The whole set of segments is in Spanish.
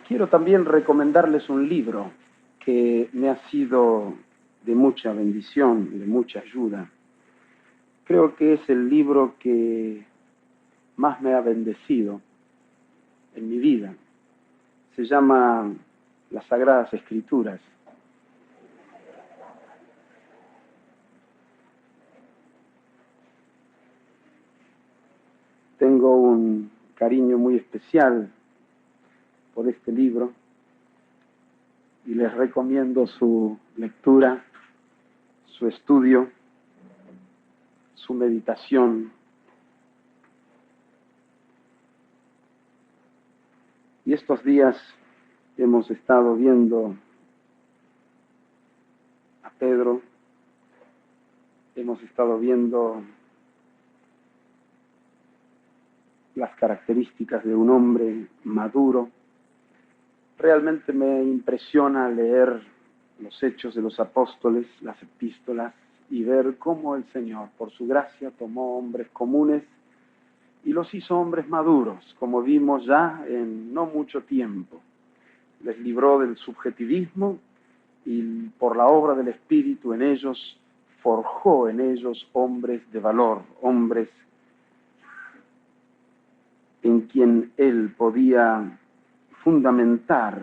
Quiero también recomendarles un libro que me ha sido de mucha bendición, de mucha ayuda. Creo que es el libro que más me ha bendecido en mi vida. Se llama Las Sagradas Escrituras. Tengo un cariño muy especial por este libro y les recomiendo su lectura, su estudio, su meditación. Y estos días hemos estado viendo a Pedro, hemos estado viendo las características de un hombre maduro. Realmente me impresiona leer los Hechos de los Apóstoles, las epístolas, y ver cómo el Señor, por su gracia, tomó hombres comunes y los hizo hombres maduros, como vimos ya en no mucho tiempo. Les libró del subjetivismo y por la obra del Espíritu en ellos, forjó en ellos hombres de valor, hombres en quien Él podía fundamentar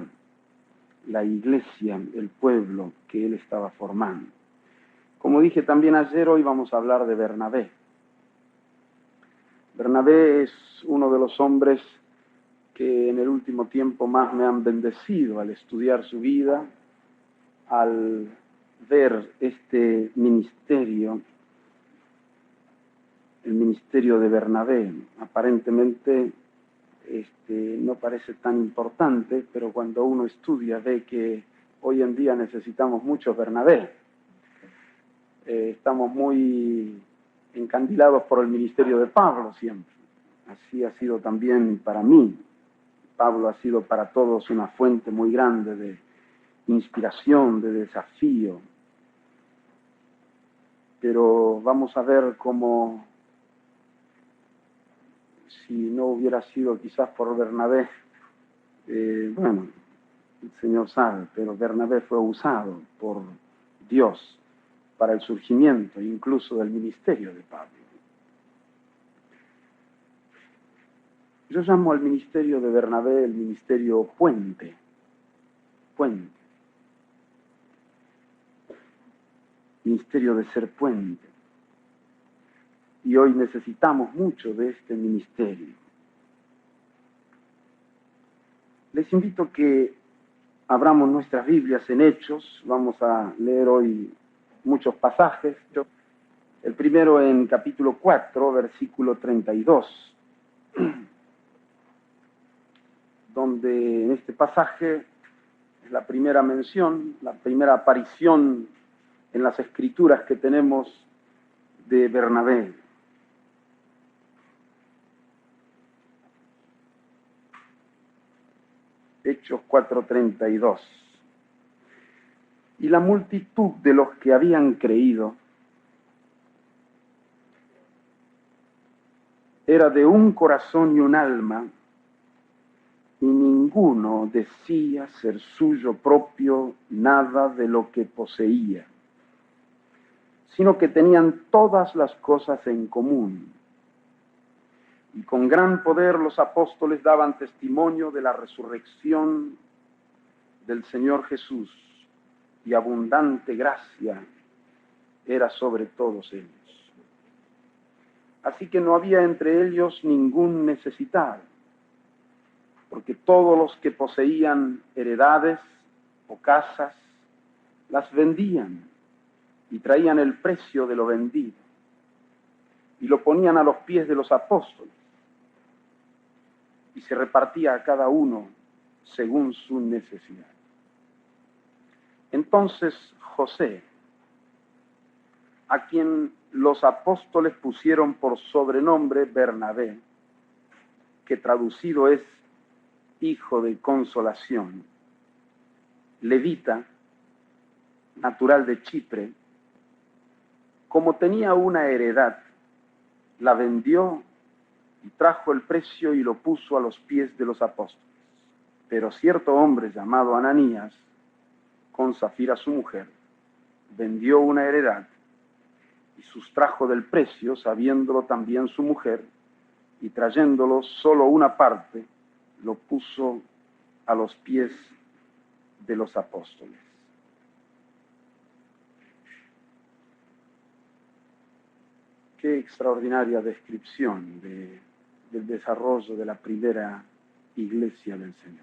la iglesia, el pueblo que Él estaba formando. Como dije también ayer, hoy vamos a hablar de Bernabé. Bernabé es uno de los hombres que en el último tiempo más me han bendecido al estudiar su vida, al ver este ministerio, el ministerio de Bernabé. Aparentemente no parece tan importante, pero cuando uno estudia ve que hoy en día necesitamos muchos Bernabé. Estamos muy encandilados por el ministerio de Pablo siempre. Así ha sido también para mí. Pablo ha sido para todos una fuente muy grande de inspiración, de desafío. Pero vamos a ver cómo, si no hubiera sido quizás por Bernabé, bueno, el Señor sabe, pero Bernabé fue usado por Dios para el surgimiento incluso del ministerio de Pablo. Yo llamo al ministerio de Bernabé el ministerio puente, ministerio de ser puente. Y hoy necesitamos mucho de este ministerio. Les invito a que abramos nuestras Biblias en Hechos. Vamos a leer hoy muchos pasajes. El primero en capítulo 4, versículo 32, donde en este pasaje es la primera mención, la primera aparición en las Escrituras que tenemos de Bernabé. Hechos 4:32. Y la multitud de los que habían creído era de un corazón y un alma, y ninguno decía ser suyo propio nada de lo que poseía, sino que tenían todas las cosas en común. Y con gran poder los apóstoles daban testimonio de la resurrección del Señor Jesús, y abundante gracia era sobre todos ellos. Así que no había entre ellos ningún necesitado, porque todos los que poseían heredades o casas las vendían y traían el precio de lo vendido y lo ponían a los pies de los apóstoles, y se repartía a cada uno según su necesidad. Entonces José, a quien los apóstoles pusieron por sobrenombre Bernabé, que traducido es hijo de consolación, levita, natural de Chipre, como tenía una heredad, la vendió y trajo el precio y lo puso a los pies de los apóstoles. Pero cierto hombre llamado Ananías, con Zafira su mujer, vendió una heredad y sustrajo del precio, sabiéndolo también su mujer, y trayéndolo solo una parte, lo puso a los pies de los apóstoles. Qué extraordinaria descripción del desarrollo de la primera iglesia del Señor.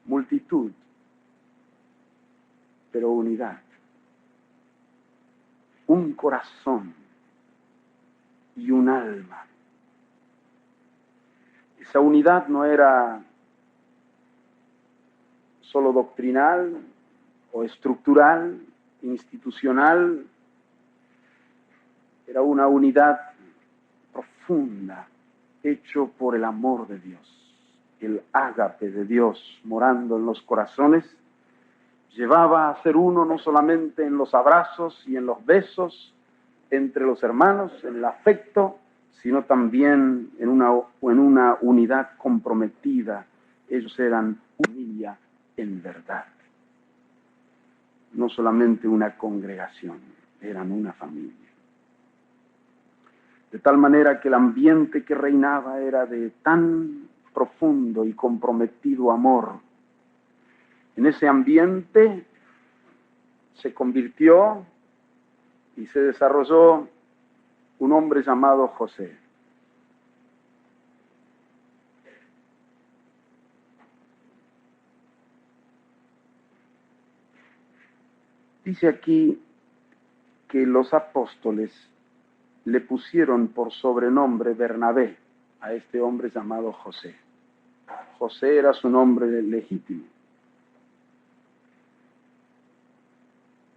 Multitud, pero unidad. Un corazón y un alma. Esa unidad no era solo doctrinal o estructural, institucional, era una unidad profunda, hecho por el amor de Dios. El ágape de Dios morando en los corazones llevaba a ser uno no solamente en los abrazos y en los besos entre los hermanos, en el afecto, sino también en una unidad comprometida. Ellos eran familia en verdad. No solamente una congregación, eran una familia. De tal manera que el ambiente que reinaba era de tan profundo y comprometido amor. En ese ambiente se convirtió y se desarrolló un hombre llamado José. Dice aquí que los apóstoles le pusieron por sobrenombre Bernabé a este hombre llamado José. José era su nombre legítimo.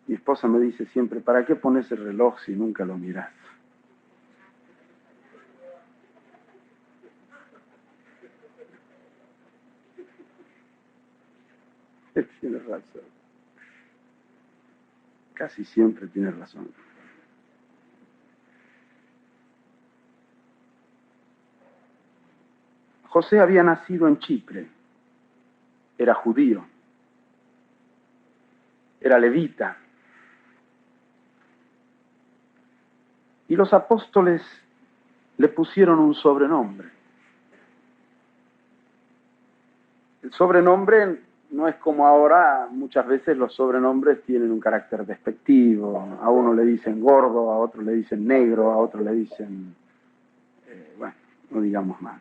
Mi esposa me dice siempre, ¿para qué pones el reloj si nunca lo miras? Tienes razón. Casi siempre tienes razón. José había nacido en Chipre, era judío, era levita. Y los apóstoles le pusieron un sobrenombre. El sobrenombre no es como ahora, muchas veces los sobrenombres tienen un carácter despectivo. A uno le dicen gordo, a otro le dicen negro, a otro le dicen... bueno, no digamos más.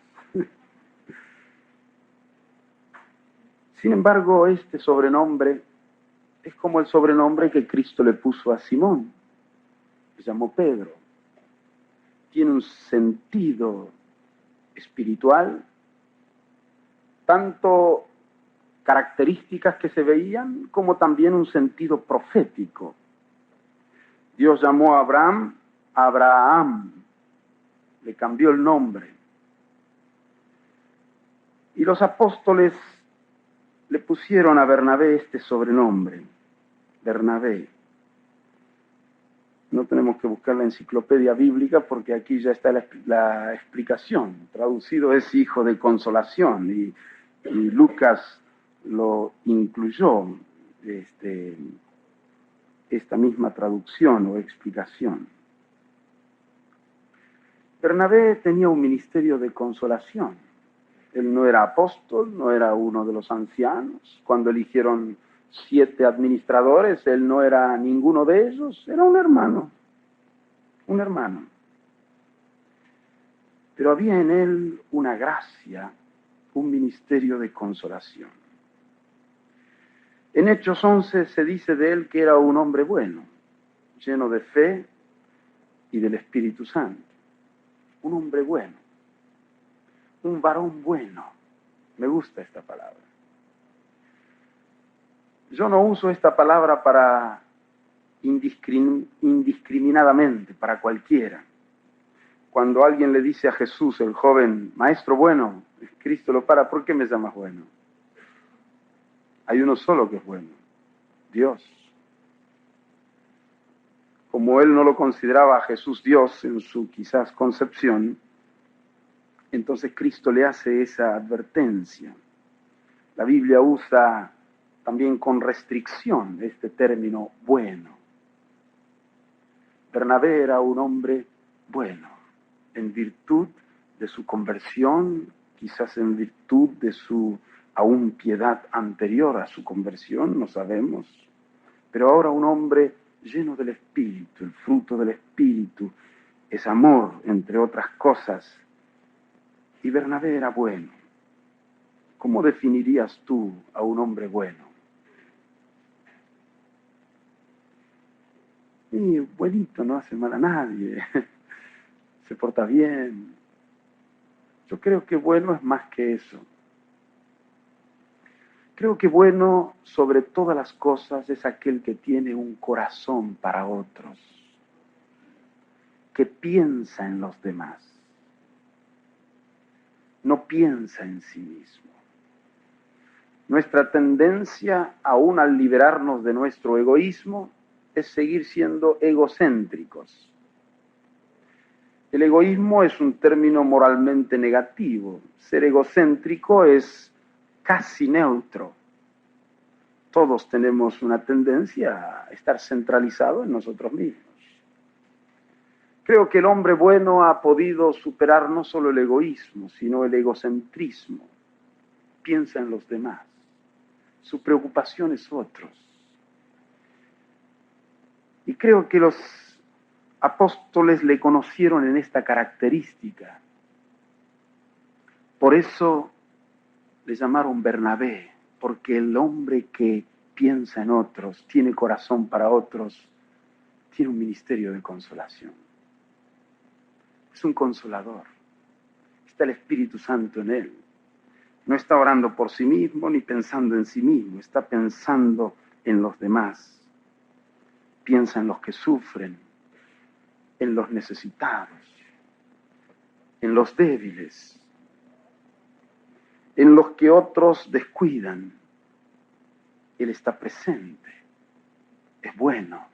Sin embargo, este sobrenombre es como el sobrenombre que Cristo le puso a Simón. Se llamó Pedro. Tiene un sentido espiritual, tanto características que se veían como también un sentido profético. Dios llamó a Abraham, le cambió el nombre. Y los apóstoles le pusieron a Bernabé este sobrenombre, Bernabé. No tenemos que buscar la enciclopedia bíblica porque aquí ya está la explicación. Traducido es hijo de consolación y Lucas lo incluyó, esta misma traducción o explicación. Bernabé tenía un ministerio de consolación. Él no era apóstol, no era uno de los ancianos. Cuando eligieron 7 administradores, él no era ninguno de ellos, era un hermano. Un hermano. Pero había en él una gracia, un ministerio de consolación. En Hechos 11 se dice de él que era un hombre bueno, lleno de fe y del Espíritu Santo. Un hombre bueno, un varón bueno. Me gusta esta palabra. Yo no uso esta palabra para indiscriminadamente, para cualquiera. Cuando alguien le dice a Jesús, el joven, maestro bueno, Cristo lo para, ¿por qué me llamas bueno? Hay uno solo que es bueno, Dios. Como él no lo consideraba a Jesús Dios en su quizás concepción, Entonces Cristo le hace esa advertencia. La Biblia usa también con restricción este término bueno. Bernabé era un hombre bueno, en virtud de su conversión, quizás en virtud de su aún piedad anterior a su conversión, no sabemos, pero ahora un hombre lleno del Espíritu, el fruto del Espíritu es amor, entre otras cosas, y Bernabé era bueno. ¿Cómo definirías tú a un hombre bueno? Y buenito, no hace mal a nadie, se porta bien. Yo creo que bueno es más que eso. Creo que bueno, sobre todas las cosas, es aquel que tiene un corazón para otros, que piensa en los demás, no piensa en sí mismo. Nuestra tendencia, aún al liberarnos de nuestro egoísmo, es seguir siendo egocéntricos. El egoísmo es un término moralmente negativo. Ser egocéntrico es casi neutro. Todos tenemos una tendencia a estar centralizado en nosotros mismos. Creo que el hombre bueno ha podido superar no solo el egoísmo, sino el egocentrismo. Piensa en los demás. Su preocupación es otros. Y creo que los apóstoles le conocieron en esta característica. Por eso le llamaron Bernabé, porque el hombre que piensa en otros, tiene corazón para otros, tiene un ministerio de consolación. Es un consolador. Está el Espíritu Santo en él. No está orando por sí mismo ni pensando en sí mismo, está pensando en los demás. Piensa en los que sufren, en los necesitados, en los débiles, en los que otros descuidan. Él está presente, es bueno.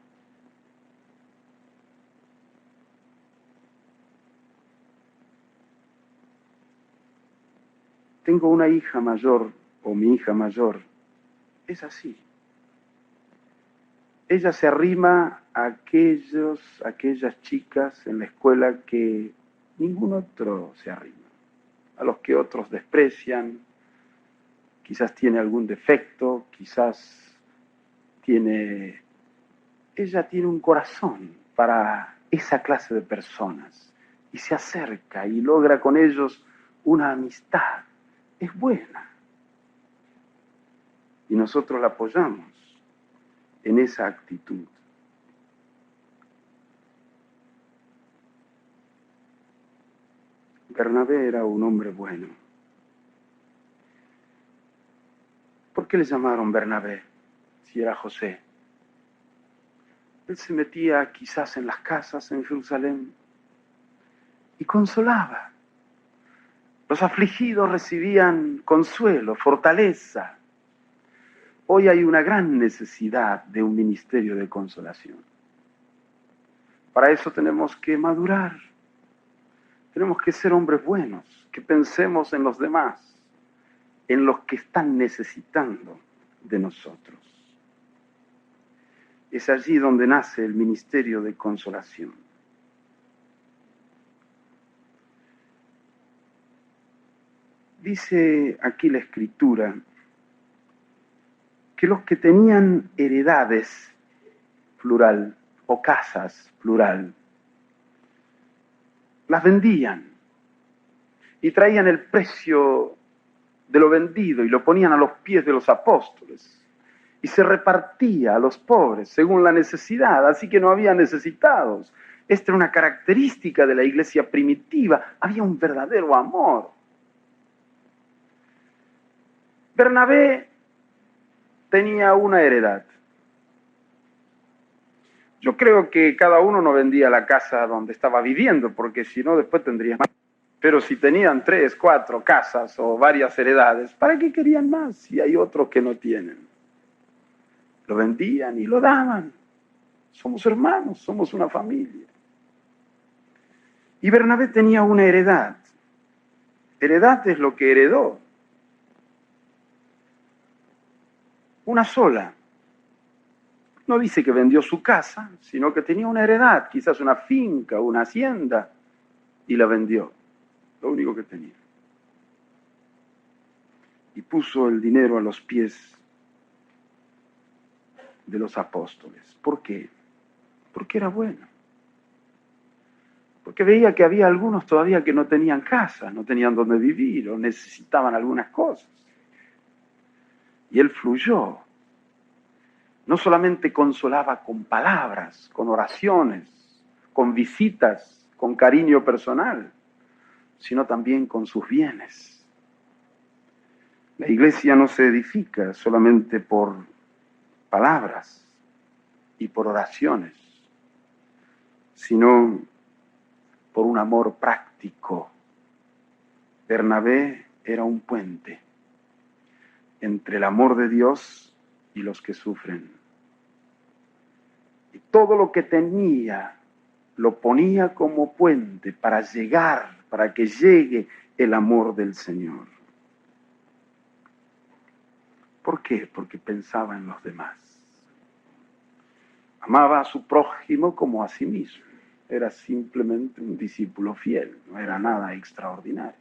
Tengo una hija mayor, o mi hija mayor, es así. Ella se arrima a aquellas chicas en la escuela que ningún otro se arrima, a los que otros desprecian, quizás tiene algún defecto, quizás ella tiene un corazón para esa clase de personas y se acerca y logra con ellos una amistad. Es buena. Y nosotros la apoyamos en esa actitud. Bernabé era un hombre bueno. ¿Por qué le llamaron Bernabé si era José? Él se metía quizás en las casas en Jerusalén y consolaba. Los afligidos recibían consuelo, fortaleza. Hoy hay una gran necesidad de un ministerio de consolación. Para eso tenemos que madurar. Tenemos que ser hombres buenos, que pensemos en los demás, en los que están necesitando de nosotros. Es allí donde nace el ministerio de consolación. Dice aquí la Escritura que los que tenían heredades, plural, o casas, plural, las vendían y traían el precio de lo vendido y lo ponían a los pies de los apóstoles y se repartía a los pobres según la necesidad, así que no había necesitados. Esta era una característica de la iglesia primitiva, había un verdadero amor. Bernabé tenía una heredad. Yo creo que cada uno no vendía la casa donde estaba viviendo, porque si no después tendría más. Pero si tenían 3, 4 casas o varias heredades, ¿para qué querían más si hay otros que no tienen? Lo vendían y lo daban. Somos hermanos, somos una familia. Y Bernabé tenía una heredad. Heredad es lo que heredó. Una sola. No dice que vendió su casa, sino que tenía una heredad, quizás una finca, una hacienda, y la vendió. Lo único que tenía. Y puso el dinero a los pies de los apóstoles. ¿Por qué? Porque era bueno. Porque veía que había algunos todavía que no tenían casa, no tenían dónde vivir o necesitaban algunas cosas. Y él fluyó. No solamente consolaba con palabras, con oraciones, con visitas, con cariño personal, sino también con sus bienes. La iglesia no se edifica solamente por palabras y por oraciones, sino por un amor práctico. Bernabé era un puente entre el amor de Dios y los que sufren. Y todo lo que tenía lo ponía como puente para llegar, para que llegue el amor del Señor. ¿Por qué? Porque pensaba en los demás. Amaba a su prójimo como a sí mismo. Era simplemente un discípulo fiel, no era nada extraordinario.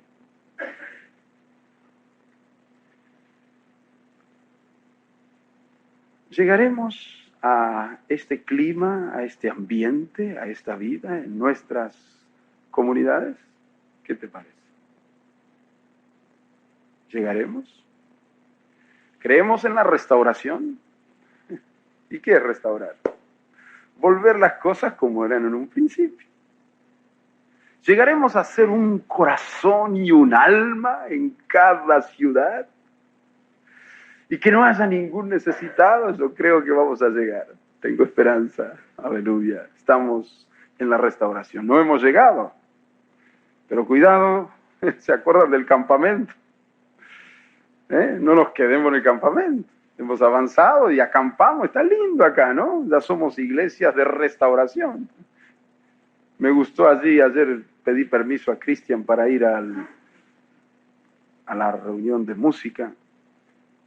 ¿Llegaremos a este clima, a este ambiente, a esta vida en nuestras comunidades? ¿Qué te parece? ¿Llegaremos? ¿Creemos en la restauración? ¿Y qué es restaurar? Volver las cosas como eran en un principio. ¿Llegaremos a ser un corazón y un alma en cada ciudad? Y que no haya ningún necesitado, yo creo que vamos a llegar. Tengo esperanza, aleluya. Estamos en la restauración. No hemos llegado, pero cuidado, ¿se acuerdan del campamento? No nos quedemos en el campamento. Hemos avanzado y acampamos, está lindo acá, ¿no? Ya somos iglesias de restauración. Me gustó allí, ayer pedí permiso a Cristian para ir a la reunión de música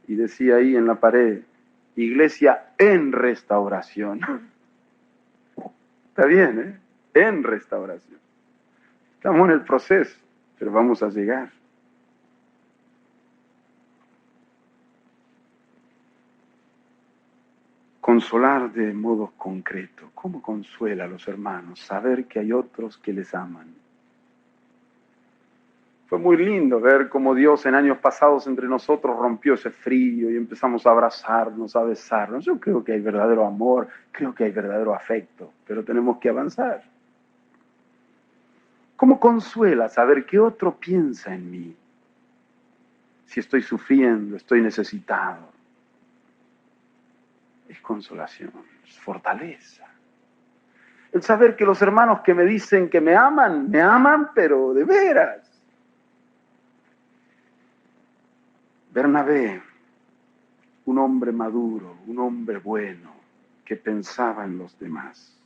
y decía ahí en la pared, iglesia en restauración. Está bien, En restauración. Estamos en el proceso, pero vamos a llegar. Consolar de modo concreto. ¿Cómo consuela a los hermanos? Saber que hay otros que les aman. Fue muy lindo ver cómo Dios en años pasados entre nosotros rompió ese frío y empezamos a abrazarnos, a besarnos. Yo creo que hay verdadero amor, creo que hay verdadero afecto, pero tenemos que avanzar. ¿Cómo consuela saber que otro piensa en mí? Si estoy sufriendo, estoy necesitado. Es consolación, es fortaleza. El saber que los hermanos que me dicen que me aman, pero de veras. Bernabé, un hombre maduro, un hombre bueno, que pensaba en los demás.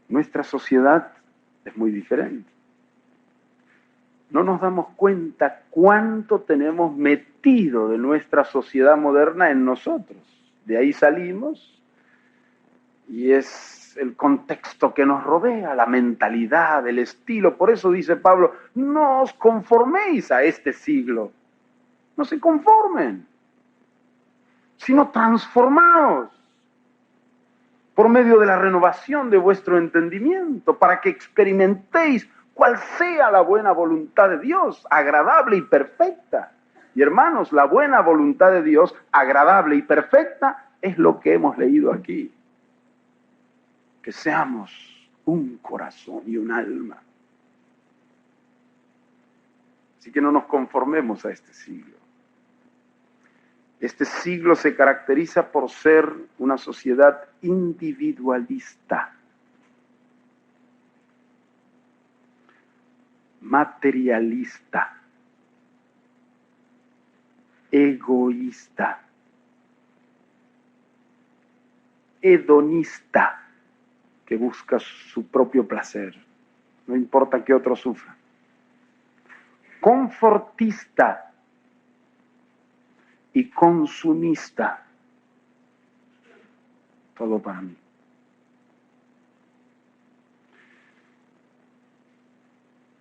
Nuestra sociedad es muy diferente. No nos damos cuenta cuánto tenemos metido de nuestra sociedad moderna en nosotros. De ahí salimos y es el contexto que nos rodea, la mentalidad, el estilo. Por eso dice Pablo, no os conforméis a este siglo. No se conformen, sino transformaos por medio de la renovación de vuestro entendimiento, para que experimentéis cuál sea la buena voluntad de Dios, agradable y perfecta. Y hermanos, la buena voluntad de Dios, agradable y perfecta, es lo que hemos leído aquí. Que seamos un corazón y un alma. Así que no nos conformemos a este siglo. Este siglo se caracteriza por ser una sociedad individualista, materialista, egoísta, hedonista, que busca su propio placer. no importa que otro sufra. Confortista y consumista, todo para mí.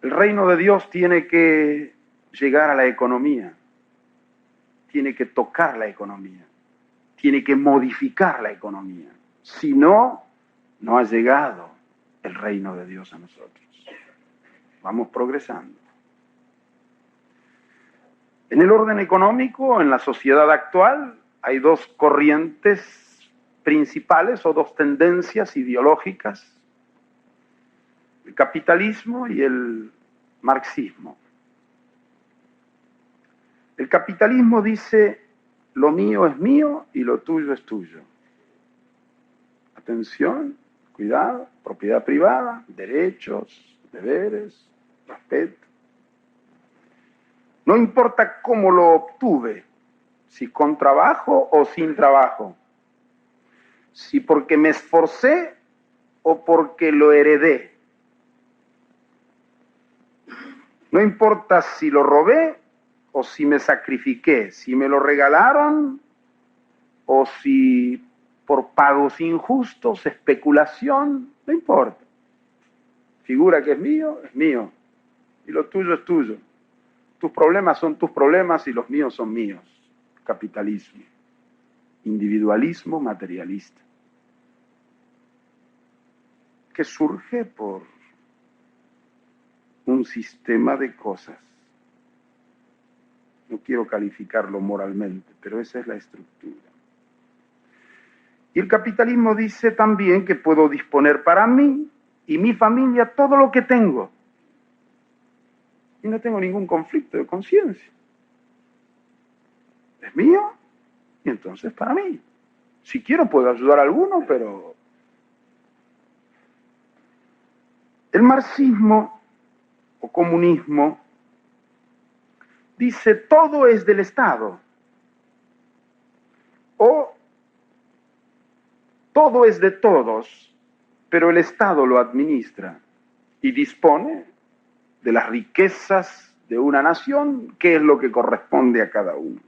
El reino de Dios tiene que llegar a la economía, tiene que tocar la economía, tiene que modificar la economía. Si no, no ha llegado el reino de Dios a nosotros. Vamos progresando. En el orden económico, en la sociedad actual, hay dos corrientes principales o dos tendencias ideológicas: el capitalismo y el marxismo. El capitalismo dice: lo mío es mío y lo tuyo es tuyo. Atención, cuidado, propiedad privada, derechos, deberes, respeto. No importa cómo lo obtuve, si con trabajo o sin trabajo, si porque me esforcé o porque lo heredé. No importa si lo robé o si me sacrifiqué, si me lo regalaron o si por pagos injustos, especulación, no importa. Figura que es mío y lo tuyo es tuyo. Tus problemas son tus problemas y los míos son míos. Capitalismo, individualismo materialista, que surge por un sistema de cosas. No quiero calificarlo moralmente, pero esa es la estructura. Y el capitalismo dice también que puedo disponer para mí y mi familia todo lo que tengo. Y no tengo ningún conflicto de conciencia. Es mío y entonces para mí. Si quiero puedo ayudar a alguno, pero... El marxismo o comunismo dice todo es del Estado o todo es de todos, pero el Estado lo administra y dispone de las riquezas de una nación, qué es lo que corresponde a cada uno.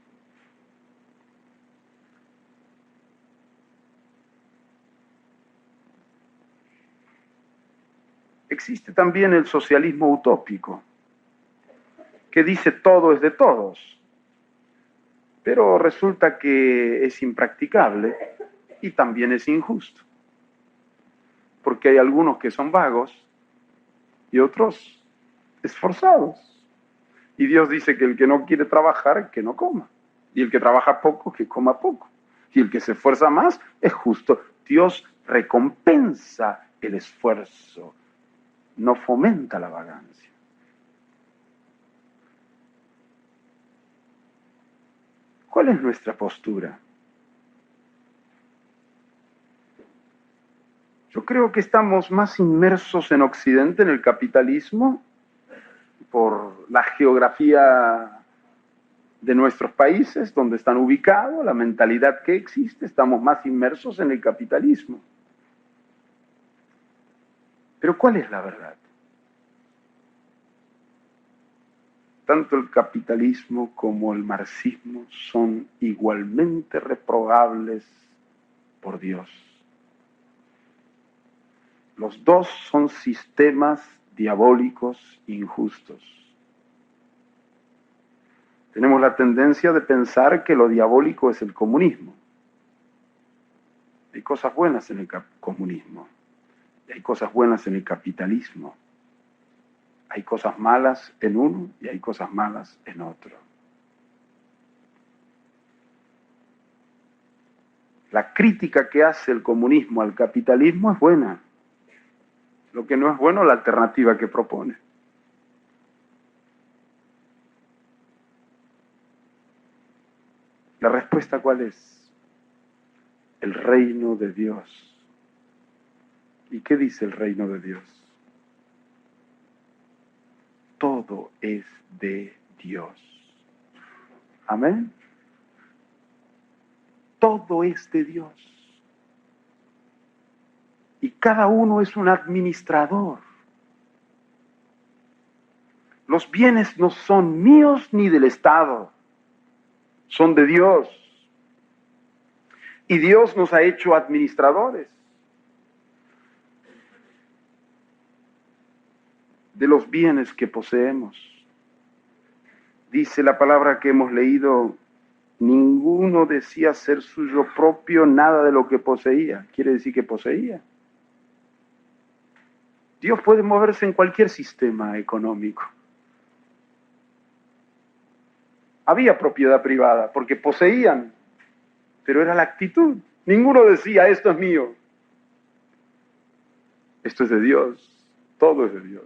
Existe también el socialismo utópico, que dice todo es de todos, pero resulta que es impracticable y también es injusto, porque hay algunos que son vagos y otros esforzados. Y Dios dice que el que no quiere trabajar, que no coma. Y el que trabaja poco, que coma poco. Y el que se esfuerza más, es justo. Dios recompensa el esfuerzo, no fomenta la vagancia. ¿Cuál es nuestra postura? Yo creo que estamos más inmersos en Occidente, en el capitalismo, por la geografía de nuestros países, donde están ubicados, la mentalidad que existe, estamos más inmersos en el capitalismo. Pero ¿cuál es la verdad? Tanto el capitalismo como el marxismo son igualmente reprobables por Dios. Los dos son sistemas diabólicos injustos. Tenemos la tendencia de pensar que lo diabólico es el comunismo. Hay cosas buenas en el comunismo, y hay cosas buenas en el capitalismo. Hay cosas malas en uno y hay cosas malas en otro. La crítica que hace el comunismo al capitalismo es buena. Lo que no es bueno es la alternativa que propone. ¿La respuesta cuál es? El reino de Dios. ¿Y qué dice el reino de Dios? Todo es de Dios. Amén. Todo es de Dios. Y cada uno es un administrador. Los bienes no son míos ni del Estado, son de Dios. Y Dios nos ha hecho administradores de los bienes que poseemos. Dice la palabra que hemos leído, ninguno decía ser suyo propio nada de lo que poseía. Quiere decir que poseía. Dios puede moverse en cualquier sistema económico. Había propiedad privada porque poseían, pero era la actitud. Ninguno decía, esto es mío. Esto es de Dios, todo es de Dios.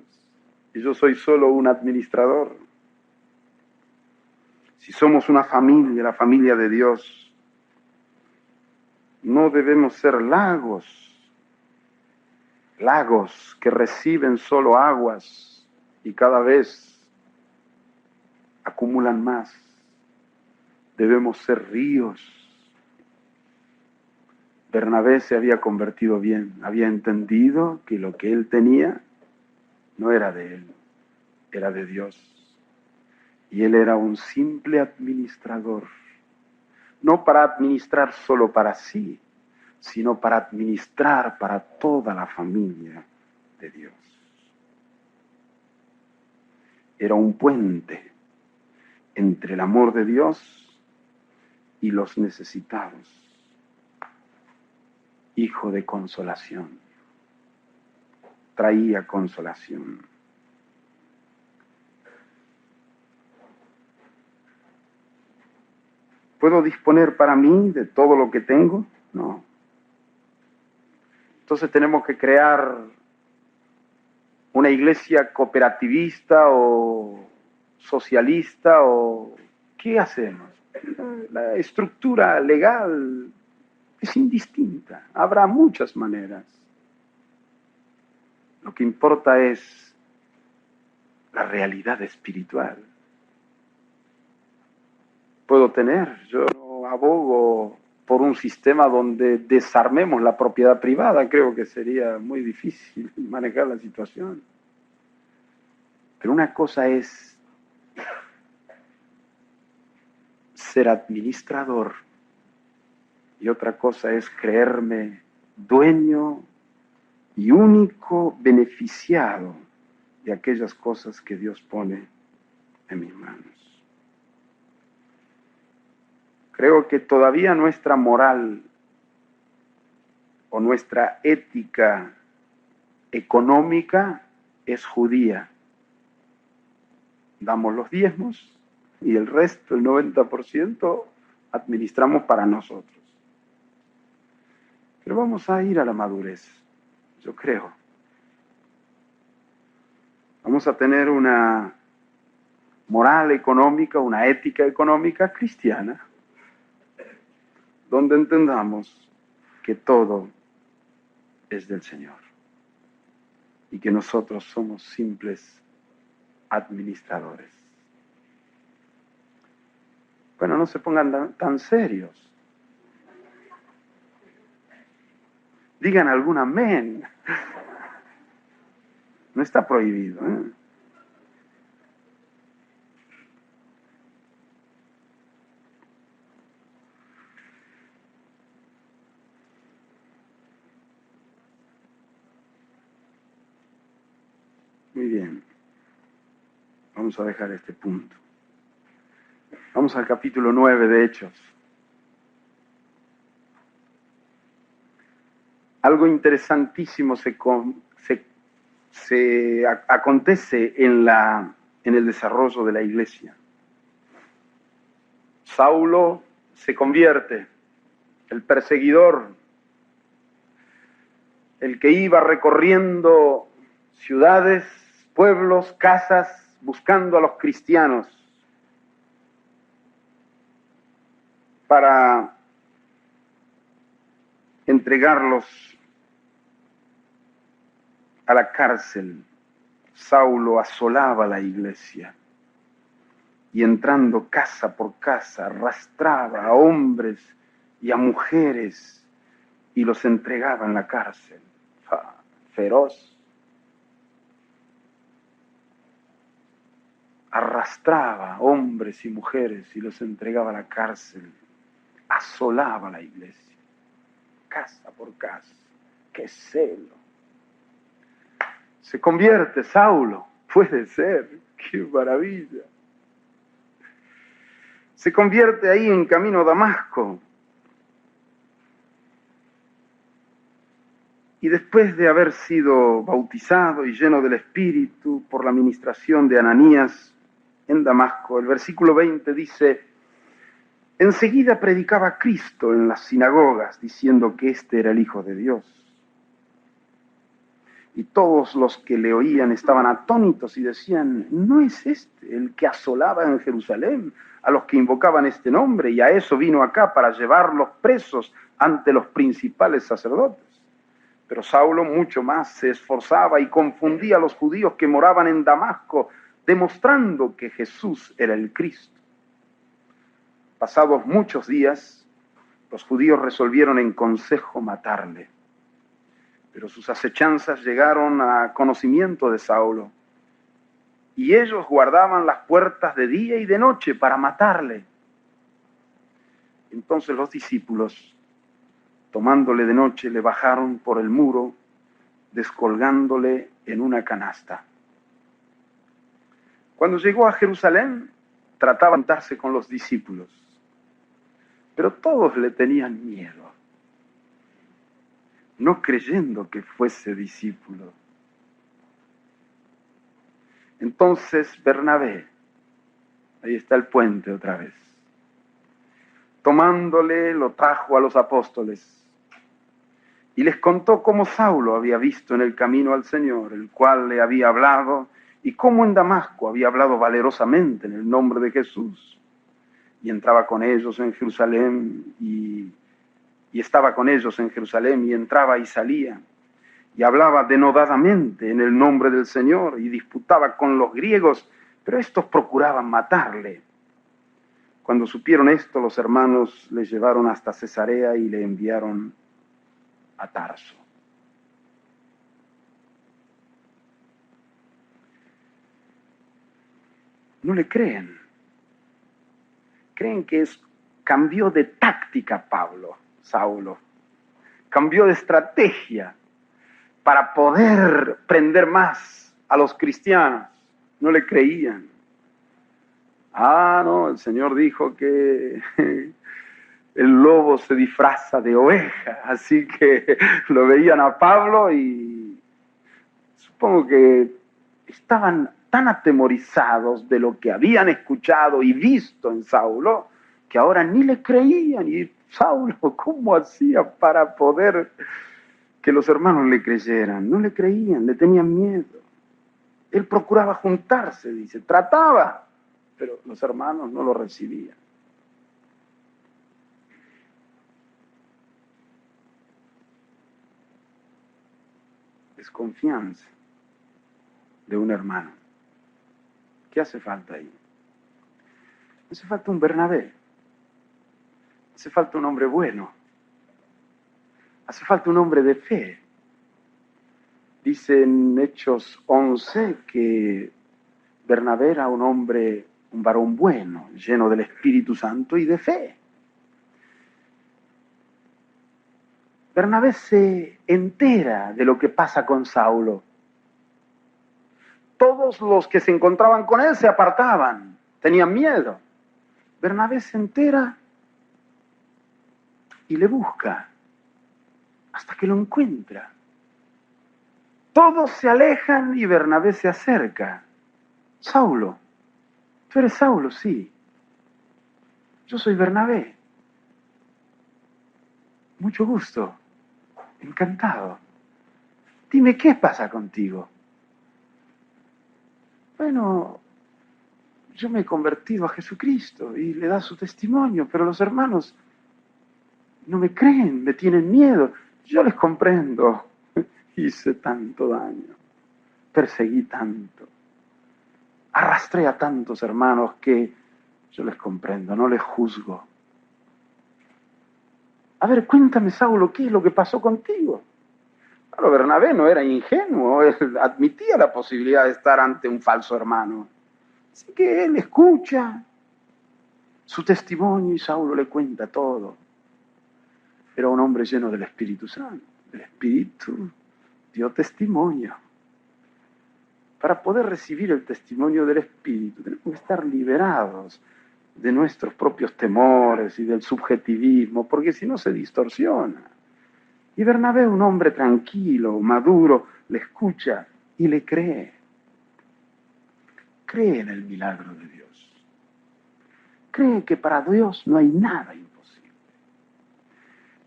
Y yo soy solo un administrador. Si somos una familia, la familia de Dios, no debemos ser lagos que reciben solo aguas y cada vez acumulan más. Debemos ser ríos. Bernabé se había convertido bien, había entendido que lo que él tenía no era de él, era de Dios. Y él era un simple administrador, no para administrar solo para sí, sino para administrar para toda la familia de Dios. Era un puente entre el amor de Dios y los necesitados. Hijo de consolación. Traía consolación. ¿Puedo disponer para mí de todo lo que tengo? No. Entonces tenemos que crear una iglesia cooperativista o socialista o ¿qué hacemos? La estructura legal es indistinta. Habrá muchas maneras. Lo que importa es la realidad espiritual. Yo no abogo por un sistema donde desarmemos la propiedad privada, creo que sería muy difícil manejar la situación. Pero una cosa es ser administrador y otra cosa es creerme dueño y único beneficiado de aquellas cosas que Dios pone en mis manos. Creo que todavía nuestra moral o nuestra ética económica es judía. Damos los diezmos y el resto, el 90%, administramos para nosotros. Pero vamos a ir a la madurez, yo creo. Vamos a tener una moral económica, una ética económica cristiana, donde entendamos que todo es del Señor y que nosotros somos simples administradores. Bueno, no se pongan tan serios. Digan algún amén. No está prohibido, ¿eh? Muy bien. Vamos a dejar este punto. Vamos al capítulo 9 de Hechos. Algo interesantísimo acontece en el desarrollo de la iglesia. Saulo se convierte, el perseguidor, el que iba recorriendo ciudades, pueblos, casas, buscando a los cristianos para entregarlos a la cárcel. Saulo asolaba la iglesia y entrando casa por casa arrastraba a hombres y a mujeres y los entregaba en la cárcel. Feroz. arrastraba hombres y mujeres y los entregaba a la cárcel, asolaba la iglesia, casa por casa. ¡Qué celo! Se convierte Saulo, puede ser, ¡qué maravilla! Se convierte ahí en camino a Damasco. Y después de haber sido bautizado y lleno del Espíritu por la ministración de Ananías en Damasco, el versículo 20 dice: enseguida predicaba a Cristo en las sinagogas, diciendo que éste era el Hijo de Dios. Y todos los que le oían estaban atónitos y decían: ¿no es este el que asolaba en Jerusalén a los que invocaban este nombre? Y a eso vino acá, para llevarlos presos ante los principales sacerdotes. Pero Saulo mucho más se esforzaba y confundía a los judíos que moraban en Damasco, demostrando que Jesús era el Cristo. Pasados muchos días, los judíos resolvieron en consejo matarle. Pero sus acechanzas llegaron a conocimiento de Saulo, y ellos guardaban las puertas de día y de noche para matarle. Entonces los discípulos, tomándole de noche, le bajaron por el muro, descolgándole en una canasta. Cuando llegó a Jerusalén, trataba de juntarse con los discípulos, pero todos le tenían miedo, no creyendo que fuese discípulo. Entonces Bernabé, ahí está el puente otra vez, tomándole lo trajo a los apóstoles y les contó cómo Saulo había visto en el camino al Señor, el cual le había hablado, y cómo en Damasco había hablado valerosamente en el nombre de Jesús. Y entraba con ellos en Jerusalén y estaba con ellos en Jerusalén, y entraba y salía, y hablaba denodadamente en el nombre del Señor, y disputaba con los griegos, pero estos procuraban matarle. Cuando supieron esto, los hermanos le llevaron hasta Cesarea y le enviaron a Tarso. No le creen. Creen que cambió de táctica Saulo. Cambió de estrategia para poder prender más a los cristianos. No le creían. No, el Señor dijo que el lobo se disfraza de oveja, así que lo veían a Pablo y supongo que estaban tan atemorizados de lo que habían escuchado y visto en Saulo, que ahora ni le creían. Y Saulo, ¿cómo hacía para poder que los hermanos le creyeran? No le creían, le tenían miedo. Él procuraba juntarse, dice, trataba, pero los hermanos no lo recibían. Desconfianza de un hermano. ¿Qué hace falta ahí? Hace falta un Bernabé. Hace falta un hombre bueno. Hace falta un hombre de fe. Dice en Hechos 11 que Bernabé era un varón bueno, lleno del Espíritu Santo y de fe. Bernabé se entera de lo que pasa con Saulo. Todos los que se encontraban con él se apartaban, tenían miedo. Bernabé se entera y le busca hasta que lo encuentra. Todos se alejan y Bernabé se acerca. Saulo, ¿tú eres Saulo? Sí. Yo soy Bernabé. Mucho gusto. Encantado. Dime, ¿qué pasa contigo? Bueno, yo me he convertido a Jesucristo, y le da su testimonio, pero los hermanos no me creen, me tienen miedo. Yo les comprendo. Hice tanto daño, perseguí tanto, arrastré a tantos hermanos que yo les comprendo, no les juzgo. A ver, cuéntame, Saulo, ¿qué es lo que pasó contigo? Claro, Bernabé no era ingenuo, él admitía la posibilidad de estar ante un falso hermano. Así que él escucha su testimonio y Saulo le cuenta todo. Era un hombre lleno del Espíritu Santo. El Espíritu dio testimonio. Para poder recibir el testimonio del Espíritu, tenemos que estar liberados de nuestros propios temores y del subjetivismo, porque si no se distorsiona. Y Bernabé, un hombre tranquilo, maduro, le escucha y le cree. Cree en el milagro de Dios. Cree que para Dios no hay nada imposible.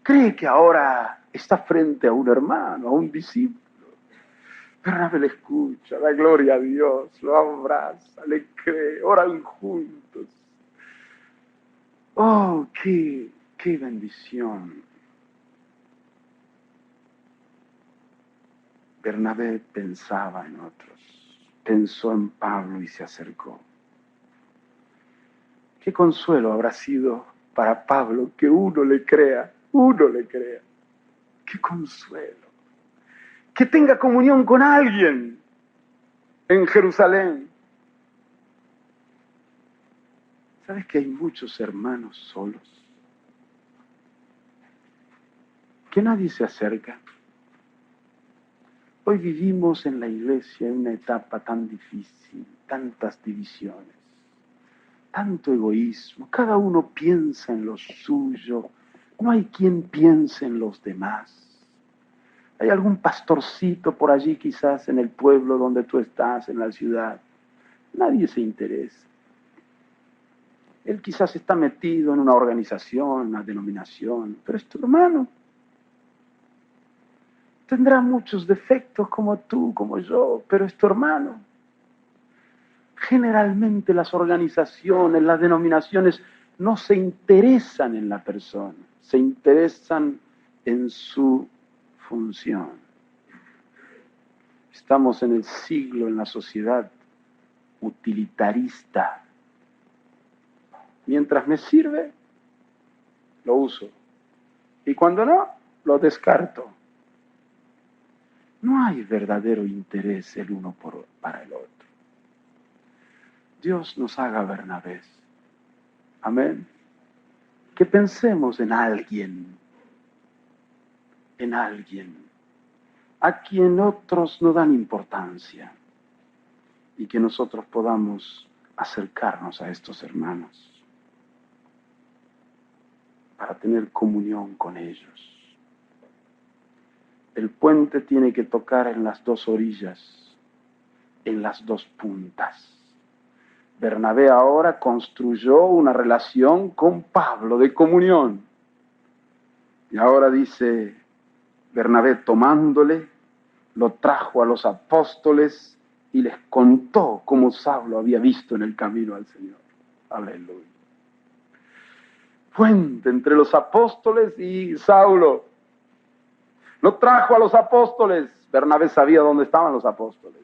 Cree que ahora está frente a un hermano, a un discípulo. Bernabé le escucha, da gloria a Dios, lo abraza, le cree, oran juntos. ¡Oh, qué bendición! Bernabé pensaba en otros, pensó en Pablo y se acercó. Qué consuelo habrá sido para Pablo que uno le crea. Qué consuelo. Que tenga comunión con alguien en Jerusalén. ¿Sabes que hay muchos hermanos solos? Que nadie se acerca. Hoy vivimos en la iglesia en una etapa tan difícil, tantas divisiones, tanto egoísmo. Cada uno piensa en lo suyo. No hay quien piense en los demás. Hay algún pastorcito por allí quizás en el pueblo donde tú estás, en la ciudad. Nadie se interesa. Él quizás está metido en una organización, una denominación, pero es tu hermano. Tendrá muchos defectos como tú, como yo, pero es tu hermano. Generalmente las organizaciones, las denominaciones no se interesan en la persona, se interesan en su función. Estamos en el siglo, en la sociedad utilitarista. Mientras me sirve, lo uso. Y cuando no, lo descarto. No hay verdadero interés el uno para el otro. Dios nos haga Bernabés. Amén. Que pensemos en alguien a quien otros no dan importancia y que nosotros podamos acercarnos a estos hermanos para tener comunión con ellos. El puente tiene que tocar en las dos orillas, en las dos puntas. Bernabé ahora construyó una relación con Pablo de comunión. Y ahora dice Bernabé, tomándole, lo trajo a los apóstoles y les contó cómo Saulo había visto en el camino al Señor. Aleluya. Puente entre los apóstoles y Saulo. Lo trajo a los apóstoles. Bernabé sabía dónde estaban los apóstoles.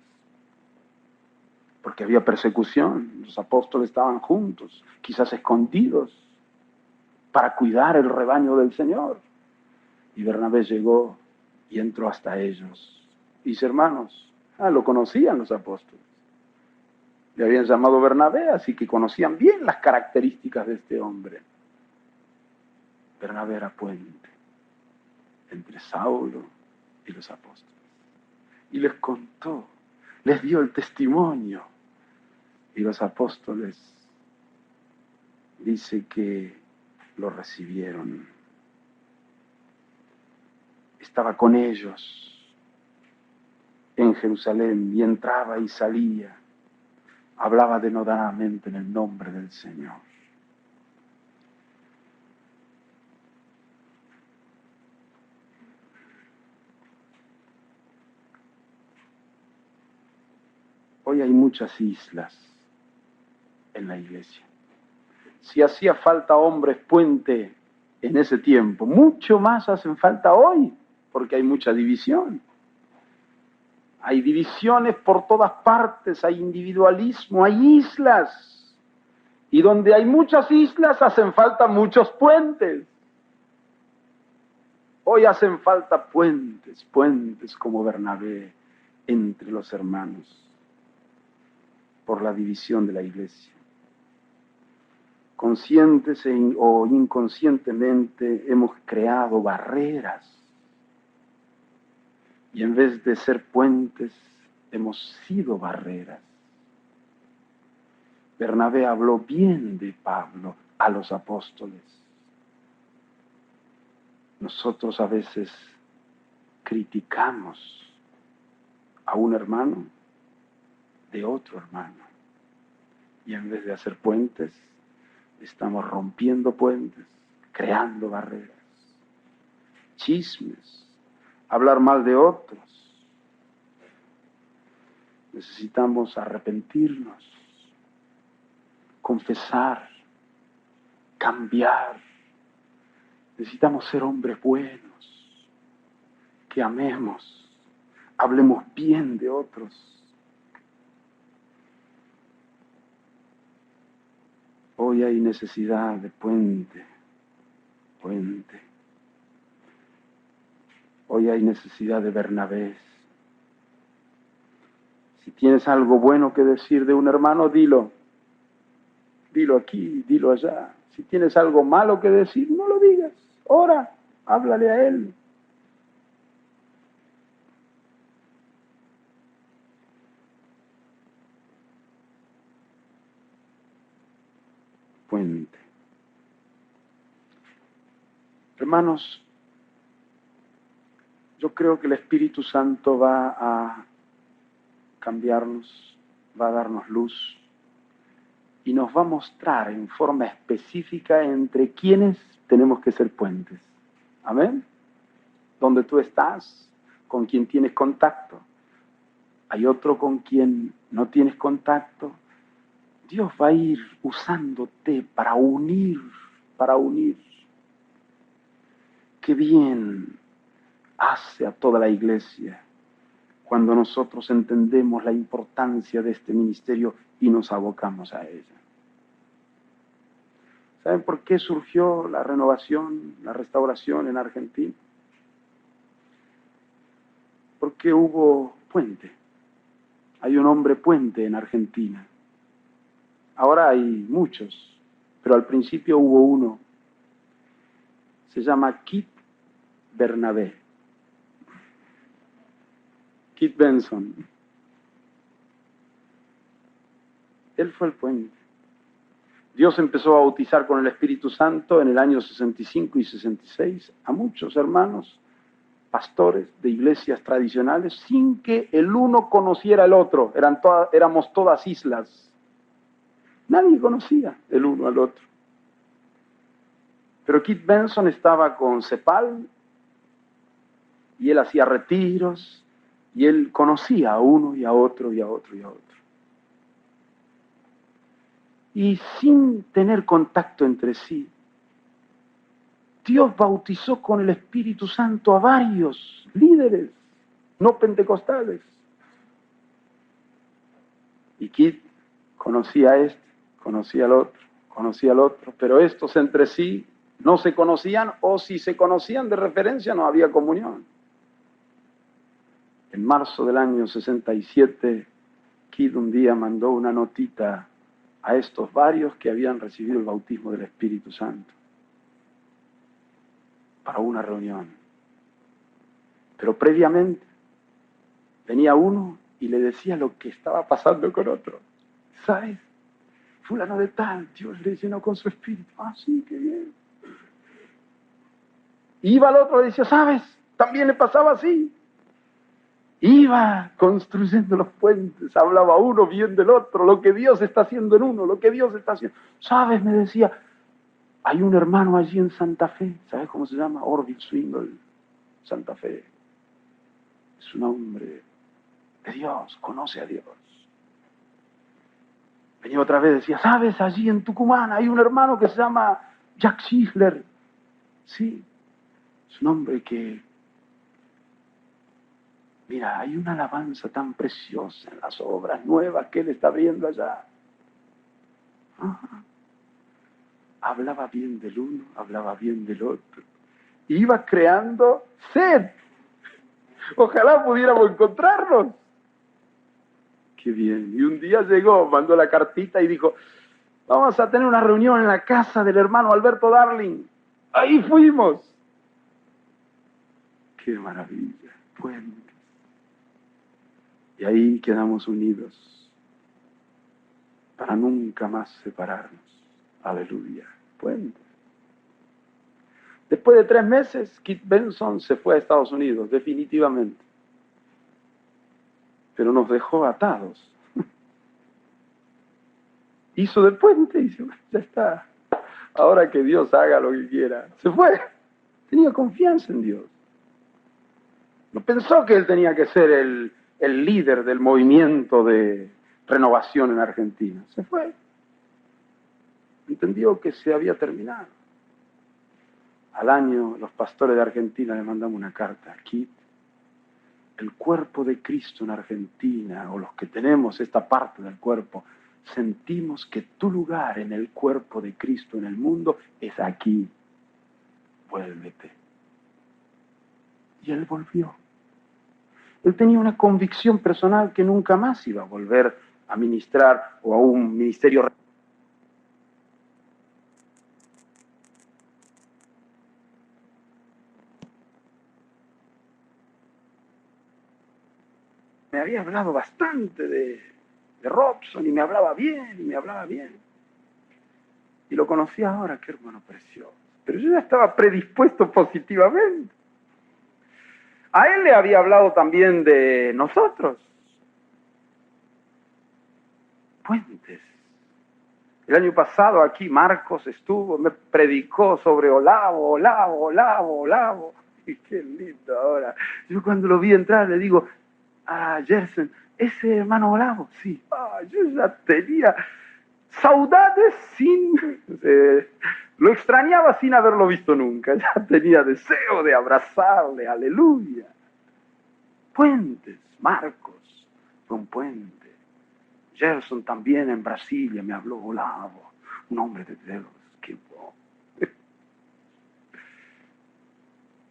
Porque había persecución. Los apóstoles estaban juntos, quizás escondidos, para cuidar el rebaño del Señor. Y Bernabé llegó y entró hasta ellos. Y dice, hermanos, lo conocían los apóstoles. Le habían llamado Bernabé, así que conocían bien las características de este hombre. Bernabé era puente entre Saulo y los apóstoles. Y les contó, les dio el testimonio. Y los apóstoles, dice que lo recibieron. Estaba con ellos en Jerusalén y entraba y salía. Hablaba denodadamente en el nombre del Señor. Hoy hay muchas islas en la iglesia. Si hacía falta hombres puente en ese tiempo, mucho más hacen falta hoy, porque hay mucha división. Hay divisiones por todas partes, hay individualismo, hay islas. Y donde hay muchas islas hacen falta muchos puentes. Hoy hacen falta puentes como Bernabé entre los hermanos. por la división de la iglesia. Conscientes o inconscientemente hemos creado barreras y en vez de ser puentes, hemos sido barreras. Bernabé habló bien de Pablo a los apóstoles. Nosotros a veces criticamos a un hermano de otro hermano y en vez de hacer puentes, estamos rompiendo puentes, creando barreras, chismes, hablar mal de otros. Necesitamos arrepentirnos, confesar, cambiar. Necesitamos ser hombres buenos, que amemos, hablemos bien de otros. Hoy hay necesidad de puente. Hoy hay necesidad de Bernabés. Si tienes algo bueno que decir de un hermano, dilo. Dilo aquí, dilo allá. Si tienes algo malo que decir, no lo digas. Ora, háblale a él. Puente. Hermanos, yo creo que el Espíritu Santo va a cambiarnos, va a darnos luz y nos va a mostrar en forma específica entre quiénes tenemos que ser puentes. ¿Amén? Donde tú estás, con quien tienes contacto. Hay otro con quien no tienes contacto. Dios va a ir usándote para unir. Qué bien hace a toda la iglesia cuando nosotros entendemos la importancia de este ministerio y nos abocamos a ella. ¿Saben por qué surgió la renovación, la restauración en Argentina? Porque hubo puente. Hay un hombre puente en Argentina. Ahora hay muchos, pero al principio hubo uno. Se llama Kit Bernabé. Kit Benson. Él fue el puente. Dios empezó a bautizar con el Espíritu Santo en el año 65 y 66 a muchos hermanos, pastores de iglesias tradicionales, sin que el uno conociera al otro. Éramos todas islas. Nadie conocía el uno al otro. Pero Kit Benson estaba con CEPAL y él hacía retiros y él conocía a uno y a otro y a otro y a otro. Y sin tener contacto entre sí, Dios bautizó con el Espíritu Santo a varios líderes no pentecostales. Y Kit conocía a este, conocía al otro, pero estos entre sí no se conocían, o si se conocían de referencia no había comunión. En marzo del año 67, Kit un día mandó una notita a estos varios que habían recibido el bautismo del Espíritu Santo para una reunión. Pero previamente venía uno y le decía lo que estaba pasando con otro. ¿Sabes? Fulano de tal, Dios le llenó con su espíritu. Ah, sí, qué bien. Iba al otro y decía, ¿sabes? También le pasaba así. Iba construyendo los puentes, hablaba uno bien del otro, lo que Dios está haciendo en uno, lo que Dios está haciendo. ¿Sabes? Me decía, hay un hermano allí en Santa Fe, ¿sabes cómo se llama? Orville Swingle, Santa Fe. Es un hombre de Dios, conoce a Dios. Venía otra vez, decía, ¿sabes? Allí en Tucumán hay un hermano que se llama Jack Schindler. Sí, es un hombre que... Mira, hay una alabanza tan preciosa en las obras nuevas que él está viendo allá. Ajá. Hablaba bien del uno, hablaba bien del otro. Iba creando sed. Ojalá pudiéramos encontrarnos. qué bien. Y un día llegó, mandó la cartita y dijo, vamos a tener una reunión en la casa del hermano Alberto Darling. Ahí fuimos. Qué maravilla, puentes. Y ahí quedamos unidos para nunca más separarnos. Aleluya, puentes. Después de 3 meses, Kit Benson se fue a Estados Unidos, definitivamente. Pero nos dejó atados. Hizo de puente y dice, ya está. Ahora que Dios haga lo que quiera. Se fue. Tenía confianza en Dios. No pensó que él tenía que ser el líder del movimiento de renovación en Argentina. Se fue. Entendió que se había terminado. Al año, los pastores de Argentina le mandamos una carta. Aquí, el cuerpo de Cristo en Argentina, o los que tenemos esta parte del cuerpo, sentimos que tu lugar en el cuerpo de Cristo en el mundo es aquí. Vuélvete. Y él volvió. Él tenía una convicción personal que nunca más iba a volver a ministrar o a un ministerio. Me había hablado bastante de Robson y me hablaba bien. Y lo conocí ahora, qué hermano precioso. Pero yo ya estaba predispuesto positivamente. A él le había hablado también de nosotros. Puentes. El año pasado aquí Marcos estuvo, me predicó sobre Olavo. Y qué lindo ahora. Yo cuando lo vi entrar le digo, Gerson, ¿ese hermano Olavo? Sí. Yo ya tenía saudades lo extrañaba sin haberlo visto nunca. Ya tenía deseo de abrazarle, aleluya. Puentes, Marcos, fue un puente. Gerson también en Brasilia me habló, Olavo, un hombre de Dios, qué bueno.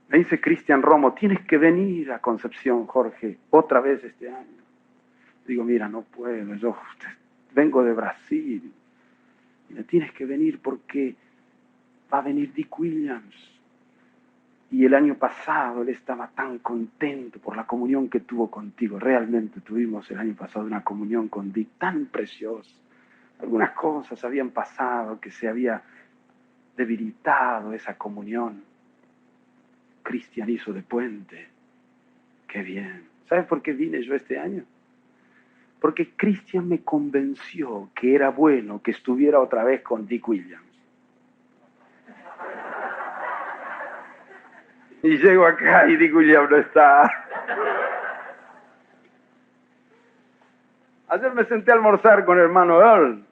Me dice Cristian Romo, tienes que venir a Concepción, Jorge, otra vez este año. Digo, mira, no puedo, yo vengo de Brasil. Mira, tienes que venir porque va a venir Dick Williams. Y el año pasado él estaba tan contento por la comunión que tuvo contigo. Realmente tuvimos el año pasado una comunión con Dick tan preciosa. Algunas cosas habían pasado que se había debilitado esa comunión. Cristian hizo de puente. Qué bien. ¿Sabes por qué vine yo este año? Porque Cristian me convenció que era bueno que estuviera otra vez con Dick Williams. Y llego acá y Dick Williams no está. Ayer me senté a almorzar con el hermano Earl.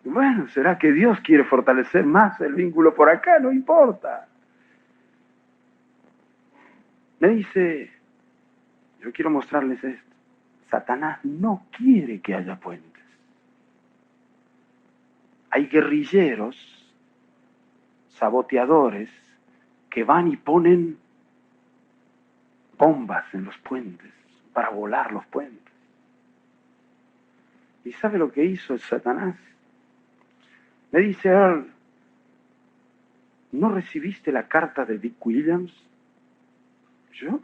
Bueno, ¿será que Dios quiere fortalecer más el vínculo por acá? No importa. Me dice, yo quiero mostrarles esto. Satanás no quiere que haya puentes. Hay guerrilleros, saboteadores, que van y ponen bombas en los puentes para volar los puentes. ¿Y sabe lo que hizo el Satanás? Me dice, Earl, ¿no recibiste la carta de Dick Williams? ¿Yo?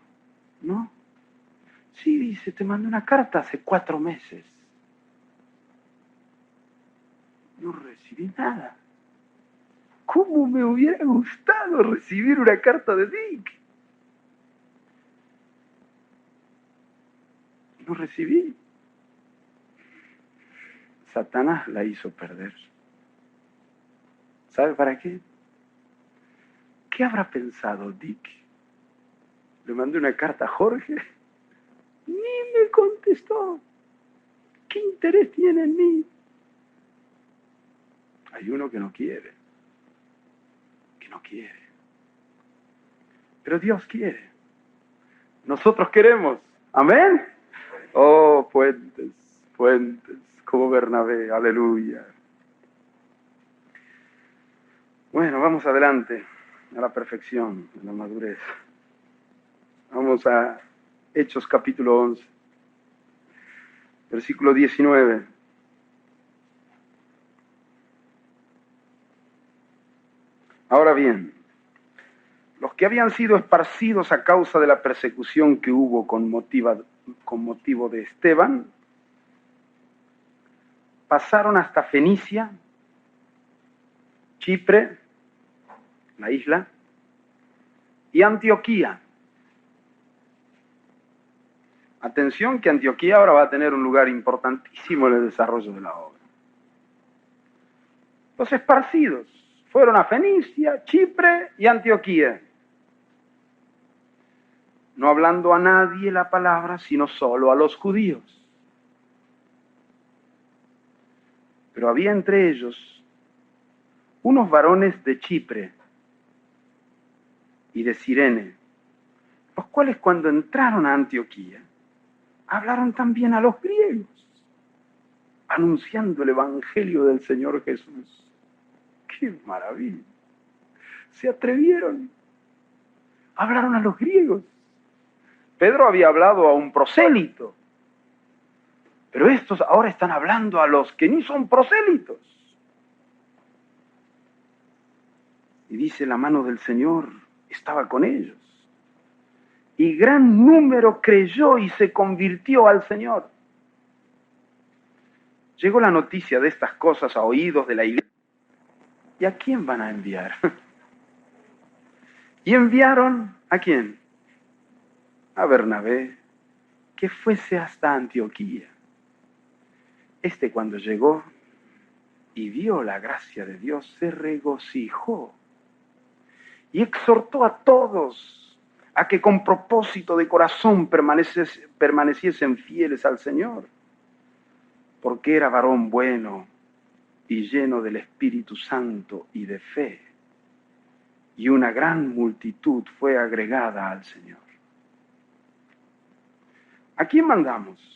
No. Sí, dice, te mandé una carta hace 4 meses. No recibí nada. ¿Cómo me hubiera gustado recibir una carta de Dick? No recibí. Satanás la hizo perder. ¿Sabe para qué? ¿Qué habrá pensado Dick? Le mandé una carta a Jorge. Ni me contestó. ¿Qué interés tiene en mí? Hay uno que no quiere. Que no quiere. Pero Dios quiere. Nosotros queremos. ¿Amén? Oh, puentes, puentes, como Bernabé. Aleluya. Bueno, vamos adelante a la perfección, a la madurez. Vamos a Hechos capítulo 11. Versículo 19. Ahora bien, los que habían sido esparcidos a causa de la persecución que hubo con motivo de Esteban, pasaron hasta Fenicia, Chipre, la isla, y Antioquía. Atención que Antioquía ahora va a tener un lugar importantísimo en el desarrollo de la obra. Los esparcidos fueron a Fenicia, Chipre y Antioquía, no hablando a nadie la palabra, sino solo a los judíos. Pero había entre ellos unos varones de Chipre y de Cirene, los cuales cuando entraron a Antioquía, hablaron también a los griegos, anunciando el evangelio del Señor Jesús. ¡Qué maravilla! Se atrevieron, hablaron a los griegos. Pedro había hablado a un prosélito, pero estos ahora están hablando a los que ni son prosélitos. Y dice, la mano del Señor estaba con ellos. Y gran número creyó y se convirtió al Señor. Llegó la noticia de estas cosas a oídos de la iglesia. ¿Y a quién van a enviar? Y enviaron, ¿a quién? A Bernabé, que fuese hasta Antioquía. Cuando llegó y vio la gracia de Dios, se regocijó y exhortó a todos a que con propósito de corazón permaneciesen fieles al Señor, porque era varón bueno y lleno del Espíritu Santo y de fe, y una gran multitud fue agregada al Señor. ¿A quién mandamos?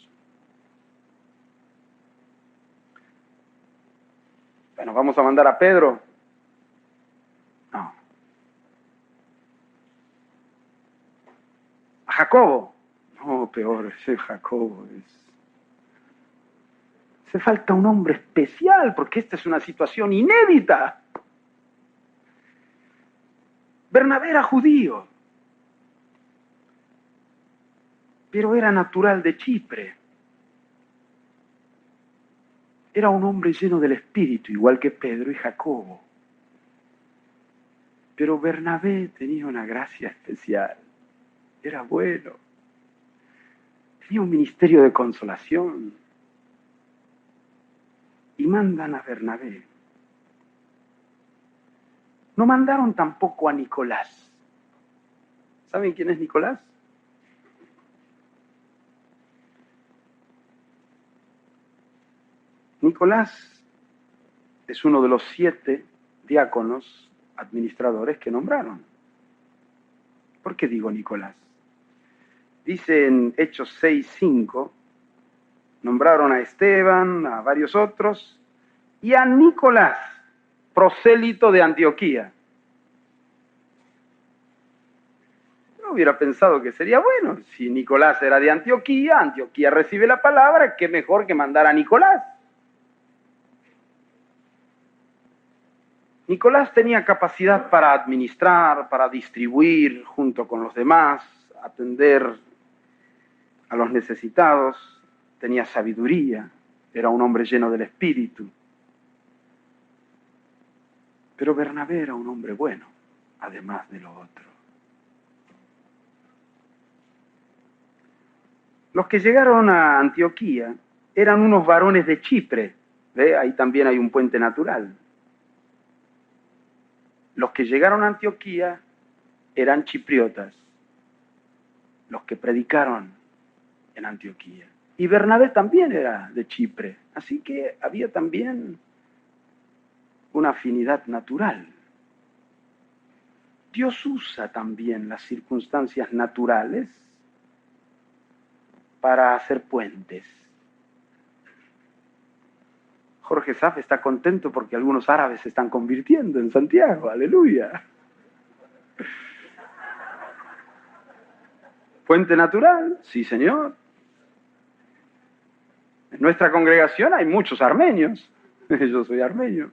Bueno, ¿vamos a mandar a Pedro? No. ¿A Jacobo? No, peor, ese Jacobo Hace falta un hombre especial, porque esta es una situación inédita. Bernabé era judío, pero era natural de Chipre. Era un hombre lleno del Espíritu, igual que Pedro y Jacobo. Pero Bernabé tenía una gracia especial. Era bueno. Tenía un ministerio de consolación. Y mandan a Bernabé. No mandaron tampoco a Nicolás. ¿Saben quién es Nicolás? Nicolás es uno de los 7 diáconos administradores que nombraron. ¿Por qué digo Nicolás? Dice en Hechos 6:5, nombraron a Esteban, a varios otros, y a Nicolás, prosélito de Antioquía. Yo hubiera pensado que sería bueno, si Nicolás era de Antioquía, Antioquía recibe la palabra, qué mejor que mandar a Nicolás. Nicolás tenía capacidad para administrar, para distribuir junto con los demás, atender a los necesitados, tenía sabiduría, era un hombre lleno del Espíritu. Pero Bernabé era un hombre bueno, además de lo otro. Los que llegaron a Antioquía eran unos varones de Chipre, ¿ve? Ahí también hay un puente natural. Los que llegaron a Antioquía eran chipriotas, los que predicaron en Antioquía. Y Bernabé también era de Chipre, así que había también una afinidad natural. Dios usa también las circunstancias naturales para hacer puentes. Jorge Saf está contento porque algunos árabes se están convirtiendo en Santiago, aleluya. Puente natural, sí señor. En nuestra congregación hay muchos armenios. Yo soy armenio.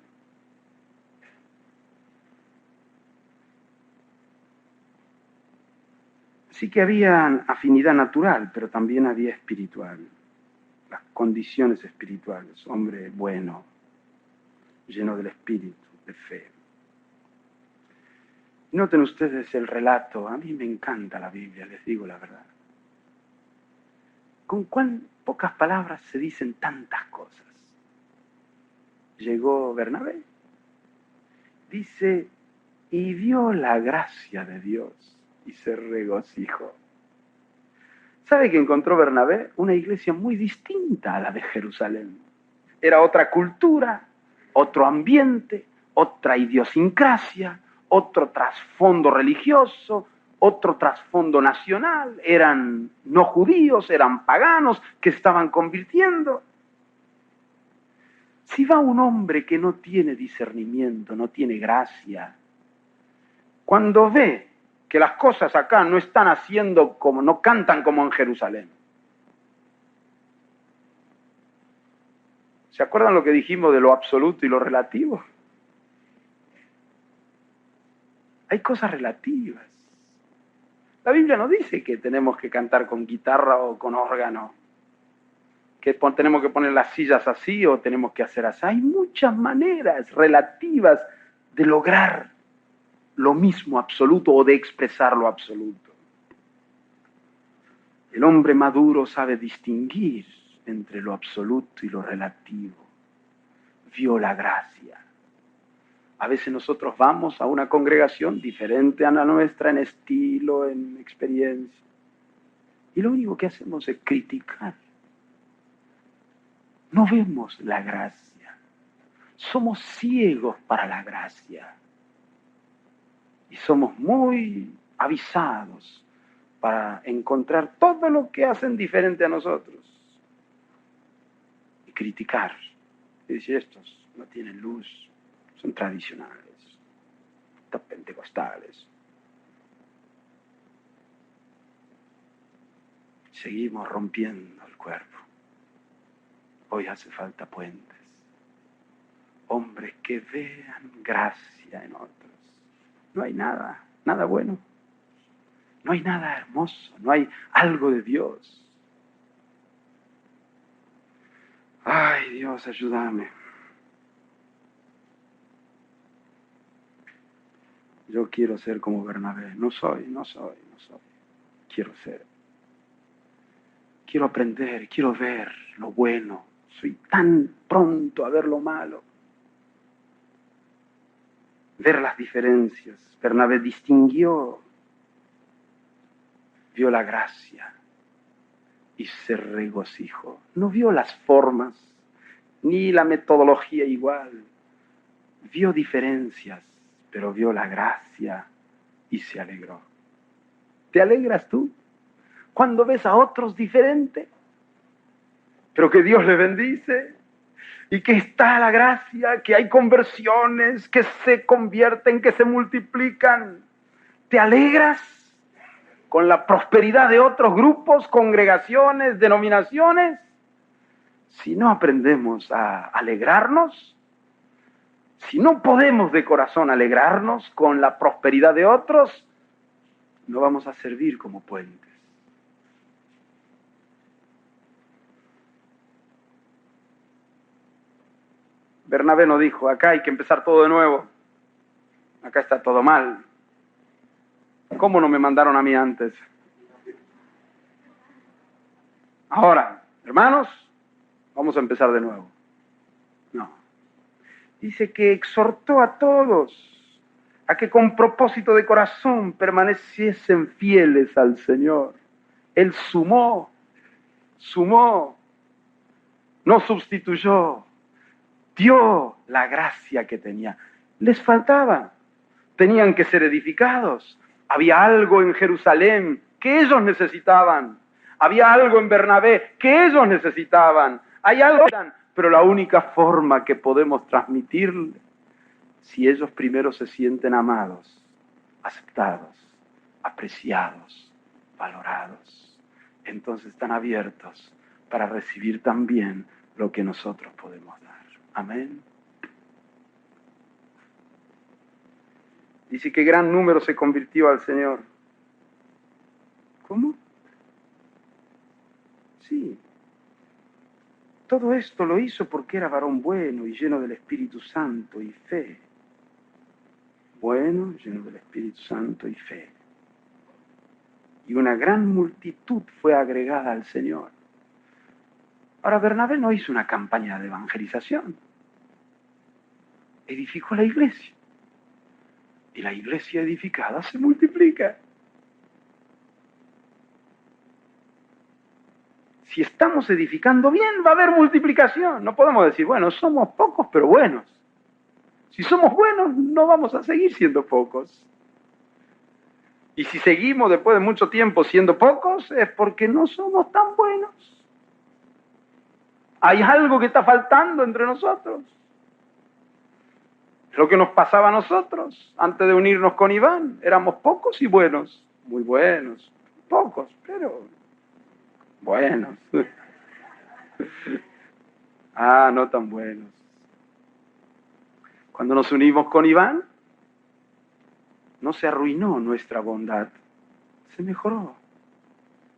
Sí que había afinidad natural, pero también había espiritual. Las condiciones espirituales. Hombre bueno, lleno del espíritu, de fe. Noten ustedes el relato. A mí me encanta la Biblia, les digo la verdad. Con cuán pocas palabras se dicen tantas cosas. Llegó Bernabé, dice, y vio la gracia de Dios y se regocijó. ¿Sabe qué encontró Bernabé? Una iglesia muy distinta a la de Jerusalén. Era otra cultura, otro ambiente, otra idiosincrasia, otro trasfondo religioso, otro trasfondo nacional. Eran no judíos, eran paganos que se estaban convirtiendo. Si va un hombre que no tiene discernimiento, no tiene gracia, cuando ve que las cosas acá no están haciendo como, no cantan como en Jerusalén. ¿Se acuerdan lo que dijimos de lo absoluto y lo relativo? Hay cosas relativas. La Biblia no dice que tenemos que cantar con guitarra o con órgano, que tenemos que poner las sillas así o tenemos que hacer así. Hay muchas maneras relativas de lograr lo mismo absoluto o de expresar lo absoluto. El hombre maduro sabe distinguir entre lo absoluto y lo relativo. Vio la gracia. A veces nosotros vamos a una congregación diferente a la nuestra en estilo, en experiencia. Y lo único que hacemos es criticar. No vemos la gracia. Somos ciegos para la gracia. Y somos muy avisados para encontrar todo lo que hacen diferente a nosotros. Y criticar. Y decir, estos no tienen luz, son tradicionales, están pentecostales. Seguimos rompiendo el cuerpo. Hoy hace falta puentes. Hombres que vean gracia en otros. No hay nada, nada bueno. No hay nada hermoso, no hay algo de Dios. Ay, Dios, ayúdame. Yo quiero ser como Bernabé. No soy. Quiero ser. Quiero aprender, quiero ver lo bueno. Soy tan pronto a ver lo malo. Ver las diferencias. Bernabé distinguió, vio la gracia y se regocijó. No vio las formas, ni la metodología igual. Vio diferencias, pero vio la gracia y se alegró. ¿Te alegras tú cuando ves a otros diferentes? Pero que Dios les bendice y que está la gracia, que hay conversiones, que se convierten, que se multiplican. ¿Te alegras con la prosperidad de otros grupos, congregaciones, denominaciones? Si no aprendemos a alegrarnos, si no podemos de corazón alegrarnos con la prosperidad de otros, no vamos a servir como puentes. Bernabé no dijo, acá hay que empezar todo de nuevo, acá está todo mal. ¿Cómo no me mandaron a mí antes? Ahora, hermanos, vamos a empezar de nuevo. No. Dice que exhortó a todos a que con propósito de corazón permaneciesen fieles al Señor. Él sumó, no sustituyó, dio la gracia que tenía. Les faltaba, tenían que ser edificados. Había algo en Jerusalén que ellos necesitaban. Había algo en Bernabé que ellos necesitaban. Hay algo, pero la única forma que podemos transmitirle, si ellos primero se sienten amados, aceptados, apreciados, valorados, entonces están abiertos para recibir también lo que nosotros podemos dar. Amén. Dice que gran número se convirtió al Señor. ¿Cómo? Sí. Todo esto lo hizo porque era varón bueno y lleno del Espíritu Santo y fe. Bueno, lleno del Espíritu Santo y fe. Y una gran multitud fue agregada al Señor. Ahora, Bernabé no hizo una campaña de evangelización. Edificó la iglesia. Y la iglesia edificada se multiplica. Si estamos edificando bien, va a haber multiplicación. No podemos decir, bueno, somos pocos, pero buenos. Si somos buenos, no vamos a seguir siendo pocos. Y si seguimos después de mucho tiempo siendo pocos, es porque no somos tan buenos. Hay algo que está faltando entre nosotros. Lo que nos pasaba a nosotros antes de unirnos con Iván. Éramos pocos y buenos. Muy buenos. Pocos, pero buenos. No tan buenos. Cuando nos unimos con Iván, no se arruinó nuestra bondad. Se mejoró.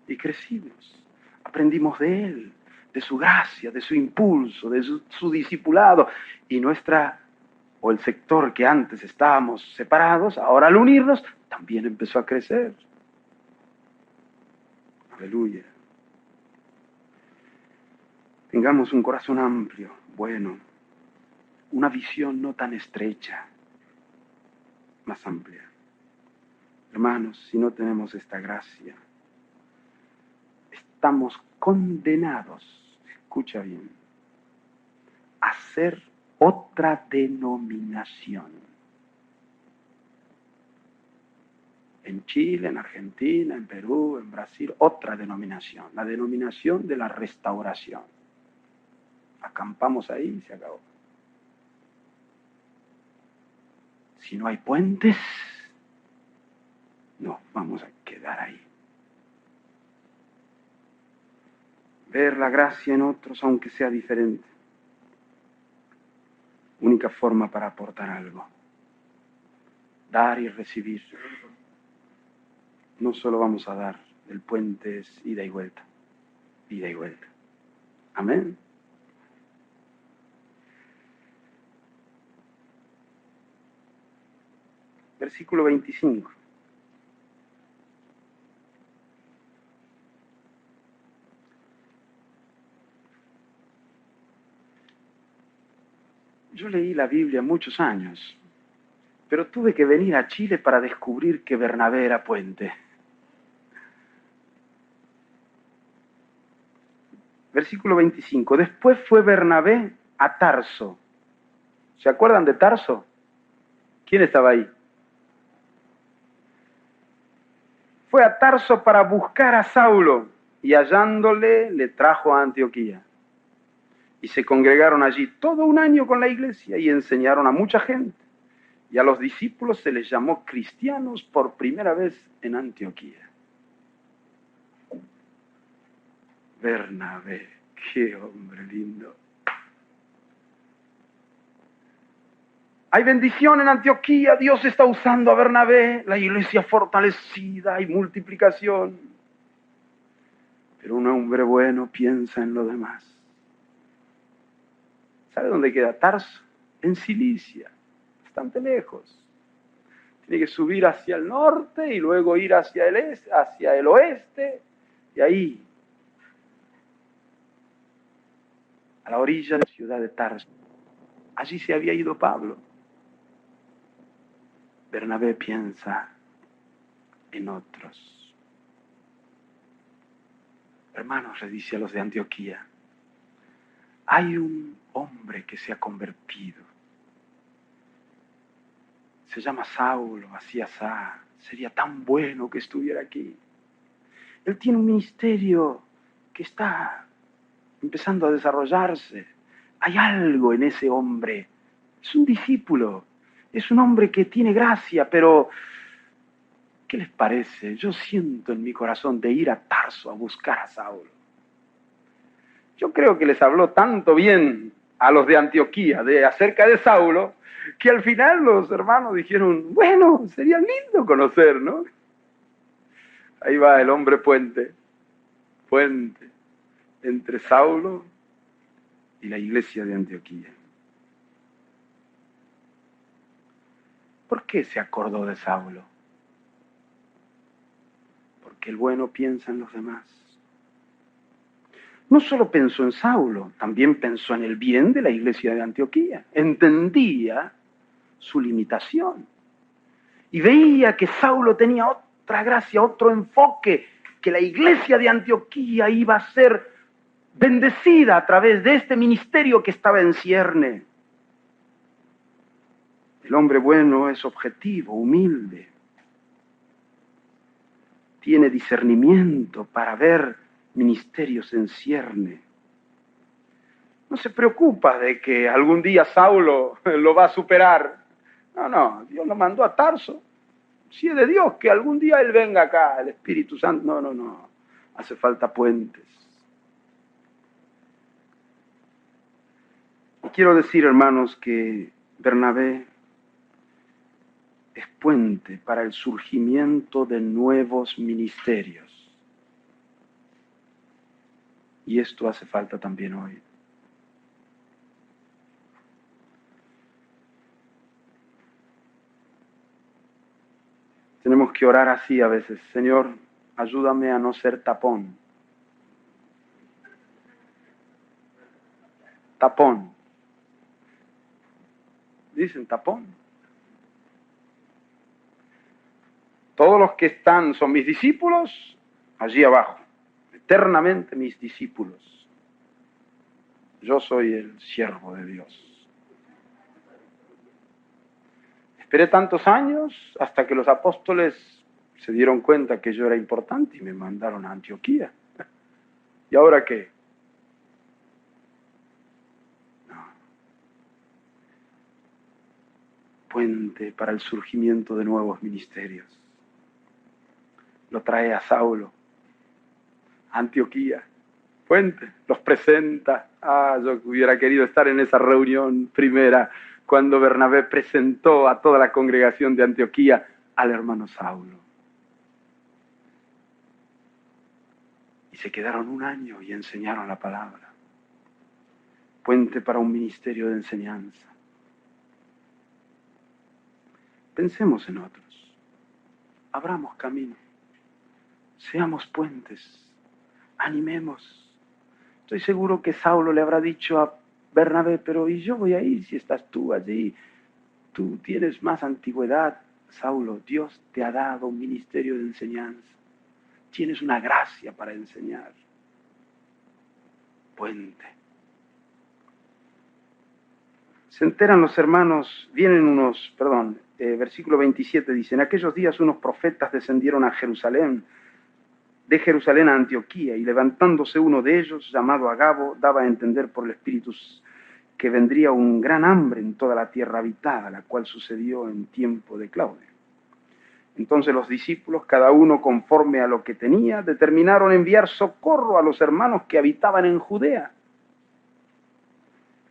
Y crecimos. Aprendimos de él, de su gracia, de su impulso, de su discipulado. Y el sector que antes estábamos separados, ahora al unirnos, también empezó a crecer. Aleluya. Tengamos un corazón amplio, bueno, una visión no tan estrecha, más amplia. Hermanos, si no tenemos esta gracia, estamos condenados, escucha bien, a ser otra denominación. En Chile, en Argentina, en Perú, en Brasil, otra denominación, la denominación de la restauración. Acampamos ahí y se acabó. Si no hay puentes, nos vamos a quedar ahí. Ver la gracia en otros, aunque sea diferente. Única forma para aportar algo. Dar y recibir. No solo vamos a dar, el puente es ida y vuelta. Ida y vuelta. Amén. Versículo 25. Yo leí la Biblia muchos años, pero tuve que venir a Chile para descubrir que Bernabé era puente. Versículo 25. Después fue Bernabé a Tarso. ¿Se acuerdan de Tarso? ¿Quién estaba ahí? Fue a Tarso para buscar a Saulo y hallándole le trajo a Antioquía. Y se congregaron allí todo un año con la iglesia y enseñaron a mucha gente. Y a los discípulos se les llamó cristianos por primera vez en Antioquía. Bernabé, qué hombre lindo. Hay bendición en Antioquía, Dios está usando a Bernabé, la iglesia fortalecida, hay multiplicación. Pero un hombre bueno piensa en lo demás. ¿Sabe dónde queda Tarso? En Cilicia, bastante lejos. Tiene que subir hacia el norte y luego ir hacia el oeste, y ahí, a la orilla de la ciudad de Tarso. Allí se había ido Pablo. Bernabé piensa en otros. Hermanos, le dice a los de Antioquía, hay un hombre que se ha convertido. Se llama Saulo, así asá. Sería tan bueno que estuviera aquí. Él tiene un ministerio que está empezando a desarrollarse. Hay algo en ese hombre. Es un discípulo. Es un hombre que tiene gracia, pero ¿qué les parece? Yo siento en mi corazón de ir a Tarso a buscar a Saulo. yo creo que les habló tanto bien a los de Antioquía acerca de Saulo, que al final los hermanos dijeron, bueno, sería lindo conocer, ¿no? Ahí va el hombre puente entre Saulo y la iglesia de Antioquía. ¿Por qué se acordó de Saulo? Porque el bueno piensa en los demás. No solo pensó en Saulo, también pensó en el bien de la iglesia de Antioquía. Entendía su limitación. Y veía que Saulo tenía otra gracia, otro enfoque, que la iglesia de Antioquía iba a ser bendecida a través de este ministerio que estaba en cierne. El hombre bueno es objetivo, humilde. Tiene discernimiento para ver ministerios en cierne. No se preocupa de que algún día Saulo lo va a superar. No, Dios lo mandó a Tarso. Si es de Dios, que algún día él venga acá, el Espíritu Santo. No. Hace falta puentes. Y quiero decir, hermanos, que Bernabé es puente para el surgimiento de nuevos ministerios. Y esto hace falta también hoy. Tenemos que orar así a veces. Señor, ayúdame a no ser tapón. Tapón. ¿Dicen tapón? Todos los que están son mis discípulos, allí abajo. Eternamente mis discípulos. Yo soy el siervo de Dios. Esperé tantos años hasta que los apóstoles se dieron cuenta que yo era importante y me mandaron a Antioquía. ¿Y ahora qué? No. Puente para el surgimiento de nuevos ministerios. Lo trae a Saulo, a Antioquía. Puente, los presenta. Yo hubiera querido estar en esa reunión primera cuando Bernabé presentó a toda la congregación de Antioquía al hermano Saulo. Y se quedaron un año y enseñaron la palabra. Puente para un ministerio de enseñanza. Pensemos en otros. Abramos camino. Seamos puentes. Animemos. Estoy seguro que Saulo le habrá dicho a Bernabé, pero ¿y yo voy a ir si estás tú allí? Tú tienes más antigüedad, Saulo. Dios te ha dado un ministerio de enseñanza. Tienes una gracia para enseñar. Puente. Se enteran los hermanos, versículo 27 dice, en aquellos días unos profetas descendieron a Jerusalén, de Jerusalén a Antioquía, y levantándose uno de ellos, llamado Agabo, daba a entender por el Espíritu que vendría un gran hambre en toda la tierra habitada, la cual sucedió en tiempo de Claudio. Entonces los discípulos, cada uno conforme a lo que tenía, determinaron enviar socorro a los hermanos que habitaban en Judea,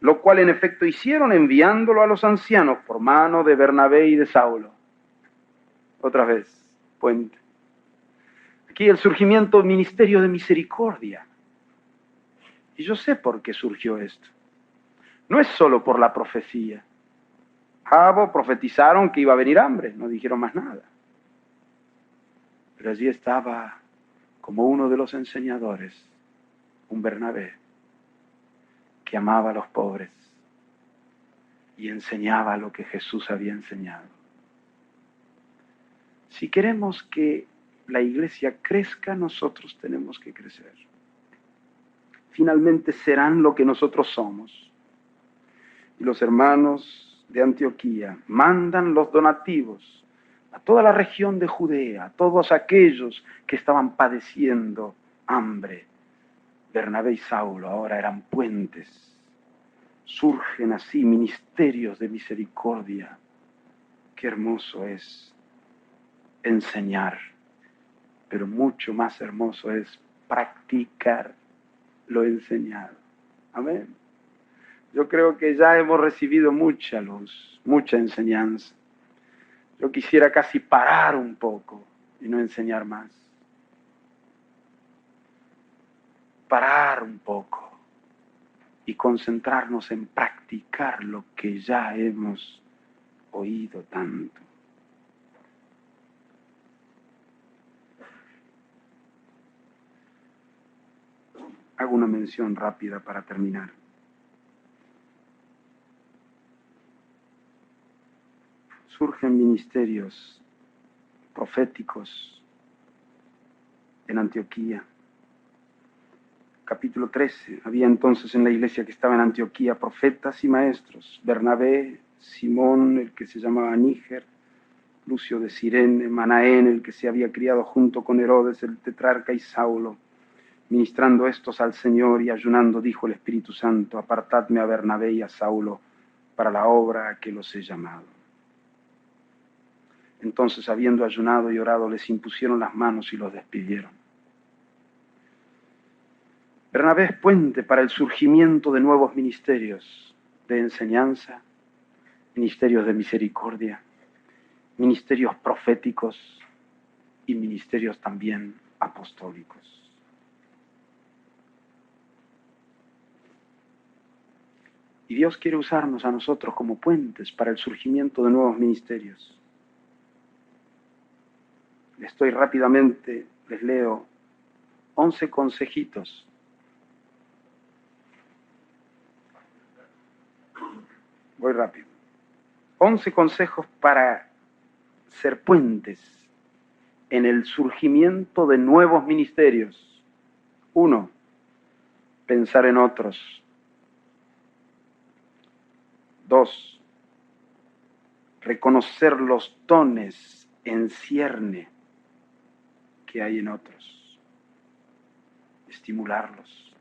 lo cual en efecto hicieron enviándolo a los ancianos por mano de Bernabé y de Saulo. Otra vez, puente. Aquí el surgimiento del ministerio de misericordia. Y yo sé por qué surgió esto. No es solo por la profecía. Profetizaron que iba a venir hambre, no dijeron más nada. Pero allí estaba, como uno de los enseñadores, un Bernabé, que amaba a los pobres y enseñaba lo que Jesús había enseñado. Si queremos que la iglesia crezca, nosotros tenemos que crecer. Finalmente serán lo que nosotros somos. Y los hermanos de Antioquía mandan los donativos a toda la región de Judea, a todos aquellos que estaban padeciendo hambre. Bernabé y Saulo ahora eran puentes. Surgen así ministerios de misericordia. Qué hermoso es enseñar, pero mucho más hermoso es practicar. lo enseñado. Amén. Yo creo que ya hemos recibido mucha luz, mucha enseñanza. Yo quisiera casi parar un poco y no enseñar más. Parar un poco y concentrarnos en practicar lo que ya hemos oído tanto. Hago una mención rápida para terminar. Surgen ministerios proféticos en Antioquía. Capítulo 13. Había entonces en la iglesia que estaba en Antioquía profetas y maestros: Bernabé, Simón, el que se llamaba Níger, Lucio de Cirene, Manaén, el que se había criado junto con Herodes el tetrarca, y Saulo. Ministrando estos al Señor y ayunando, dijo el Espíritu Santo: apartadme a Bernabé y a Saulo para la obra a que los he llamado. Entonces, habiendo ayunado y orado, les impusieron las manos y los despidieron. Bernabé es puente para el surgimiento de nuevos ministerios de enseñanza, ministerios de misericordia, ministerios proféticos y ministerios también apostólicos. Y Dios quiere usarnos a nosotros como puentes para el surgimiento de nuevos ministerios. Les leo 11 consejitos. Voy rápido. 11 consejos para ser puentes en el surgimiento de nuevos ministerios. 1. Pensar en otros. 2. Reconocer los dones en cierne que hay en otros. Estimularlos.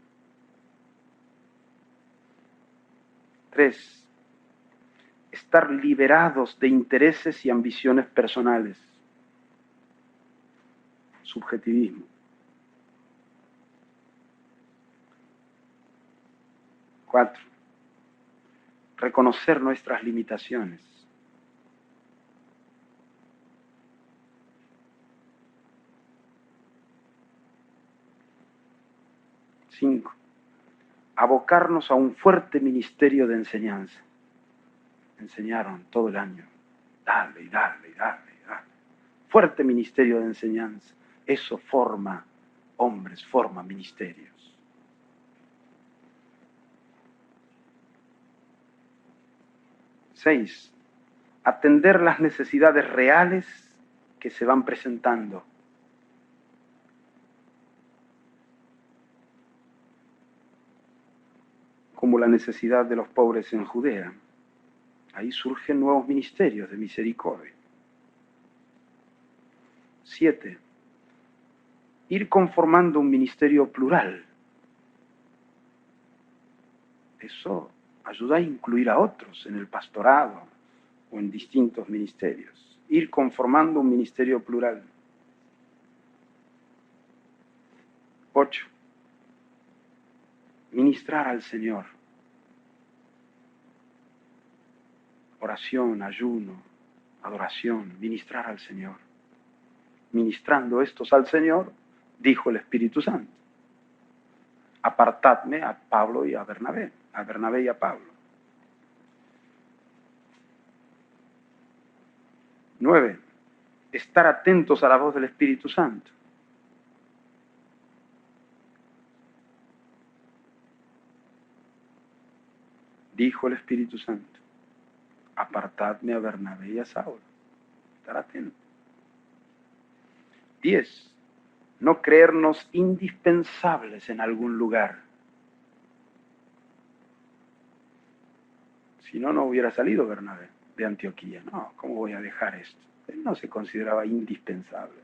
3. Estar liberados de intereses y ambiciones personales. Subjetivismo. 4. Reconocer nuestras limitaciones. 5. Abocarnos a un fuerte ministerio de enseñanza. Enseñaron todo el año. Dale, y dale, y dale, y dale. Fuerte ministerio de enseñanza. Eso forma hombres, forma ministerios. 6. Atender las necesidades reales que se van presentando. Como la necesidad de los pobres en Judea. Ahí surgen nuevos ministerios de misericordia. 7. Ir conformando un ministerio plural. Eso ayuda a incluir a otros en el pastorado o en distintos ministerios. Ir conformando un ministerio plural. 8. Ministrar al Señor. Oración, ayuno, adoración, ministrar al Señor. Ministrando estos al Señor, dijo el Espíritu Santo: apartadme a Pablo y a Bernabé y a Pablo. 9. Estar atentos a la voz del Espíritu Santo. Dijo el Espíritu Santo: apartadme a Bernabé y a Saulo. Estar atento. 10. No creernos indispensables en algún lugar. Si no, no hubiera salido Bernabé de Antioquía. No, ¿cómo voy a dejar esto? Él no se consideraba indispensable.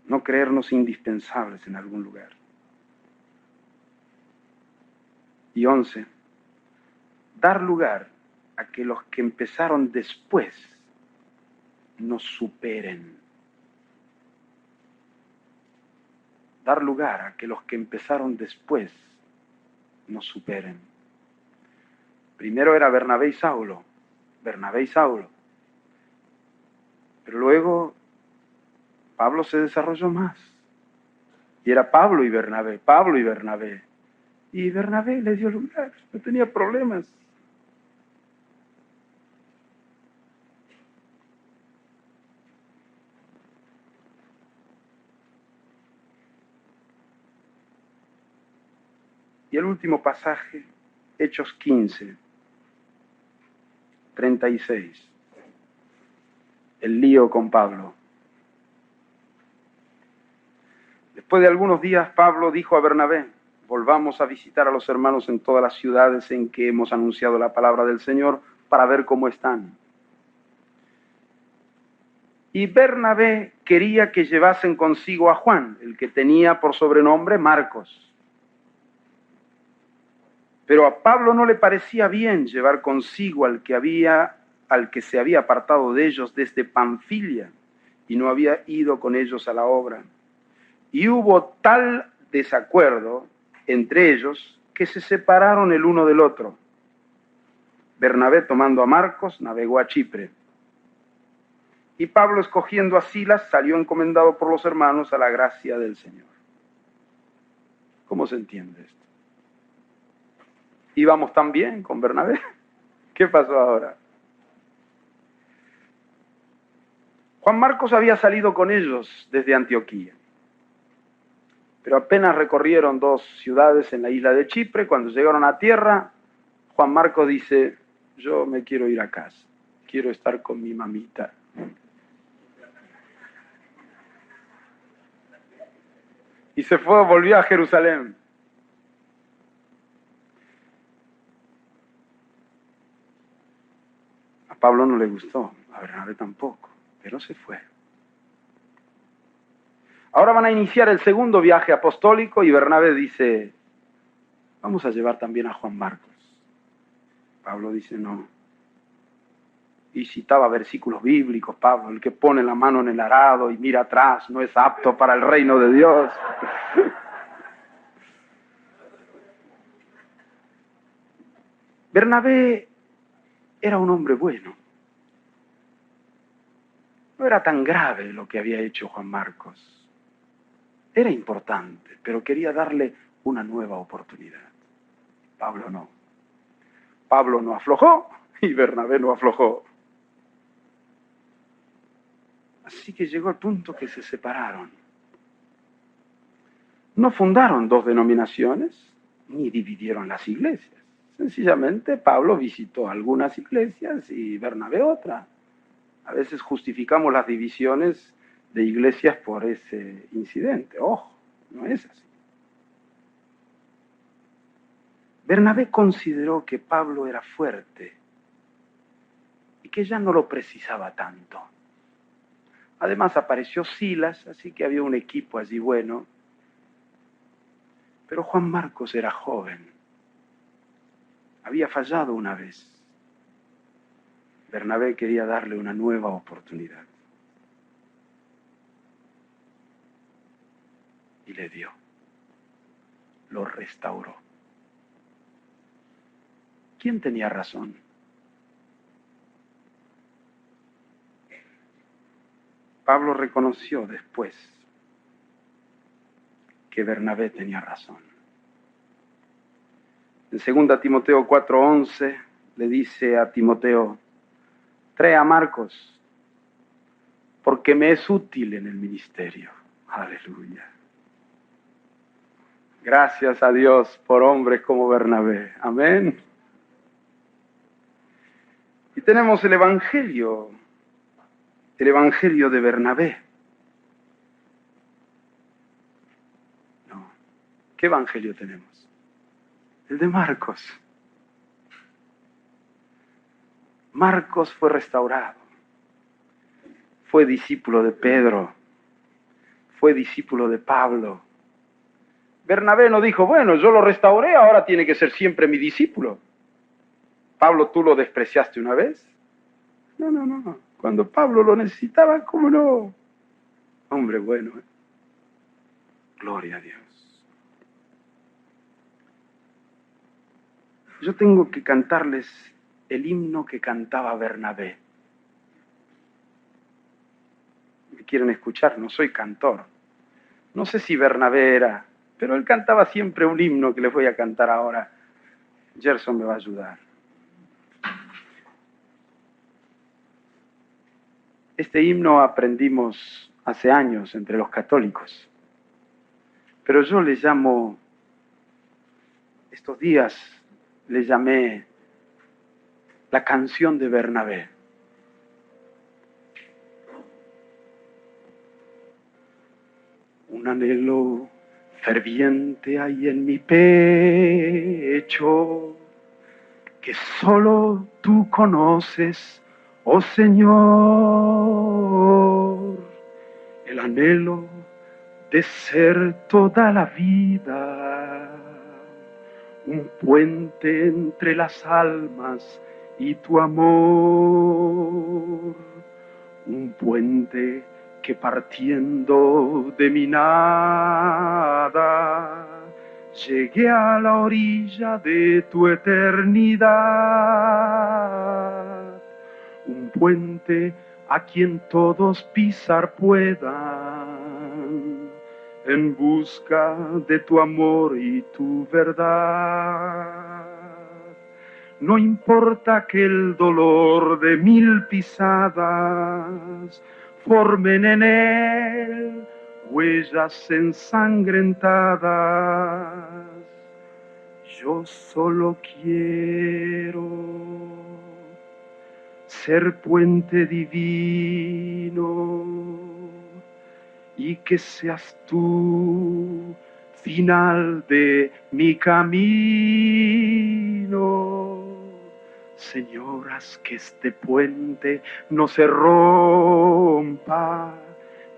No creernos indispensables en algún lugar. Y 11. Dar lugar a que los que empezaron después nos superen. dar lugar a que los que empezaron después nos superen. Primero era Bernabé y Saulo, pero luego Pablo se desarrolló más. Y era Pablo y Bernabé. Y Bernabé le dio lugar, no tenía problemas. Y el último pasaje, Hechos 15, 36. El lío con Pablo. Después de algunos días, Pablo dijo a Bernabé: volvamos a visitar a los hermanos en todas las ciudades en que hemos anunciado la palabra del Señor para ver cómo están. Y Bernabé quería que llevasen consigo a Juan, el que tenía por sobrenombre Marcos. Pero a Pablo no le parecía bien llevar consigo al que se había apartado de ellos desde Panfilia y no había ido con ellos a la obra. Y hubo tal desacuerdo entre ellos que se separaron el uno del otro. Bernabé, tomando a Marcos, navegó a Chipre. Y Pablo, escogiendo a Silas, salió encomendado por los hermanos a la gracia del Señor. ¿Cómo se entiende esto? ¿Íbamos tan bien con Bernabé? ¿Qué pasó ahora? Juan Marcos había salido con ellos desde Antioquía, pero apenas recorrieron 2 ciudades en la isla de Chipre. Cuando llegaron a tierra, Juan Marcos dice: yo me quiero ir a casa, quiero estar con mi mamita. Y se fue, volvió a Jerusalén. A Pablo no le gustó, a Bernabé tampoco, pero se fue. Ahora van a iniciar el segundo viaje apostólico y Bernabé dice: vamos a llevar también a Juan Marcos. Pablo dice: no. Y citaba versículos bíblicos, Pablo: el que pone la mano en el arado y mira atrás no es apto para el reino de Dios. Bernabé era un hombre bueno. No era tan grave lo que había hecho Juan Marcos. Era importante, pero quería darle una nueva oportunidad. Pablo no. Pablo no aflojó y Bernabé no aflojó. Así que llegó el punto que se separaron. No fundaron 2 denominaciones, ni dividieron las iglesias. Sencillamente Pablo visitó algunas iglesias y Bernabé otra. A veces justificamos las divisiones de iglesias por ese incidente. Ojo, no es así. Bernabé consideró que Pablo era fuerte y que ya no lo precisaba tanto. Además apareció Silas, así que había un equipo allí bueno. Pero Juan Marcos era joven. Había fallado una vez. Bernabé quería darle una nueva oportunidad. Y le dio. Lo restauró. ¿Quién tenía razón? Pablo reconoció después que Bernabé tenía razón. En 2 Timoteo 4:11 le dice a Timoteo: trae a Marcos, porque me es útil en el ministerio. Aleluya. Gracias a Dios por hombres como Bernabé. Amén. Y tenemos el Evangelio de Bernabé. No. ¿Qué Evangelio tenemos? El de Marcos. Marcos fue restaurado. Fue discípulo de Pedro. Fue discípulo de Pablo. Bernabé no dijo: bueno, yo lo restauré, ahora tiene que ser siempre mi discípulo. Pablo, ¿tú lo despreciaste una vez? No. Cuando Pablo lo necesitaba, ¿cómo no? Hombre bueno. Gloria a Dios. Yo tengo que cantarles el himno que cantaba Bernabé. ¿Me quieren escuchar? No soy cantor. No sé si Bernabé era, pero él cantaba siempre un himno que les voy a cantar ahora. Gerson me va a ayudar. Este himno aprendimos hace años entre los católicos, pero yo le llamo, estos días le llamé la canción de Bernabé. Un anhelo ferviente hay en mi pecho, que solo tú conoces, oh Señor, el anhelo de ser toda la vida un puente entre las almas y tu amor, un puente que partiendo de mi nada llegué a la orilla de tu eternidad, un puente a quien todos pisar puedan en busca de tu amor y tu verdad. No importa que el dolor de 1000 pisadas formen en él huellas ensangrentadas. Yo solo quiero ser puente divino y que seas tú final de mi camino. Señor, haz que este puente no se rompa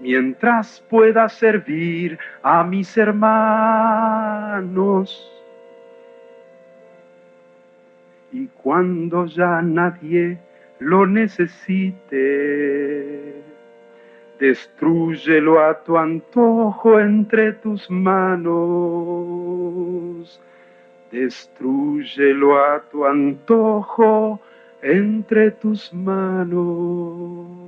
mientras pueda servir a mis hermanos. Y cuando ya nadie lo necesite, destrúyelo a tu antojo entre tus manos. Destrúyelo a tu antojo entre tus manos.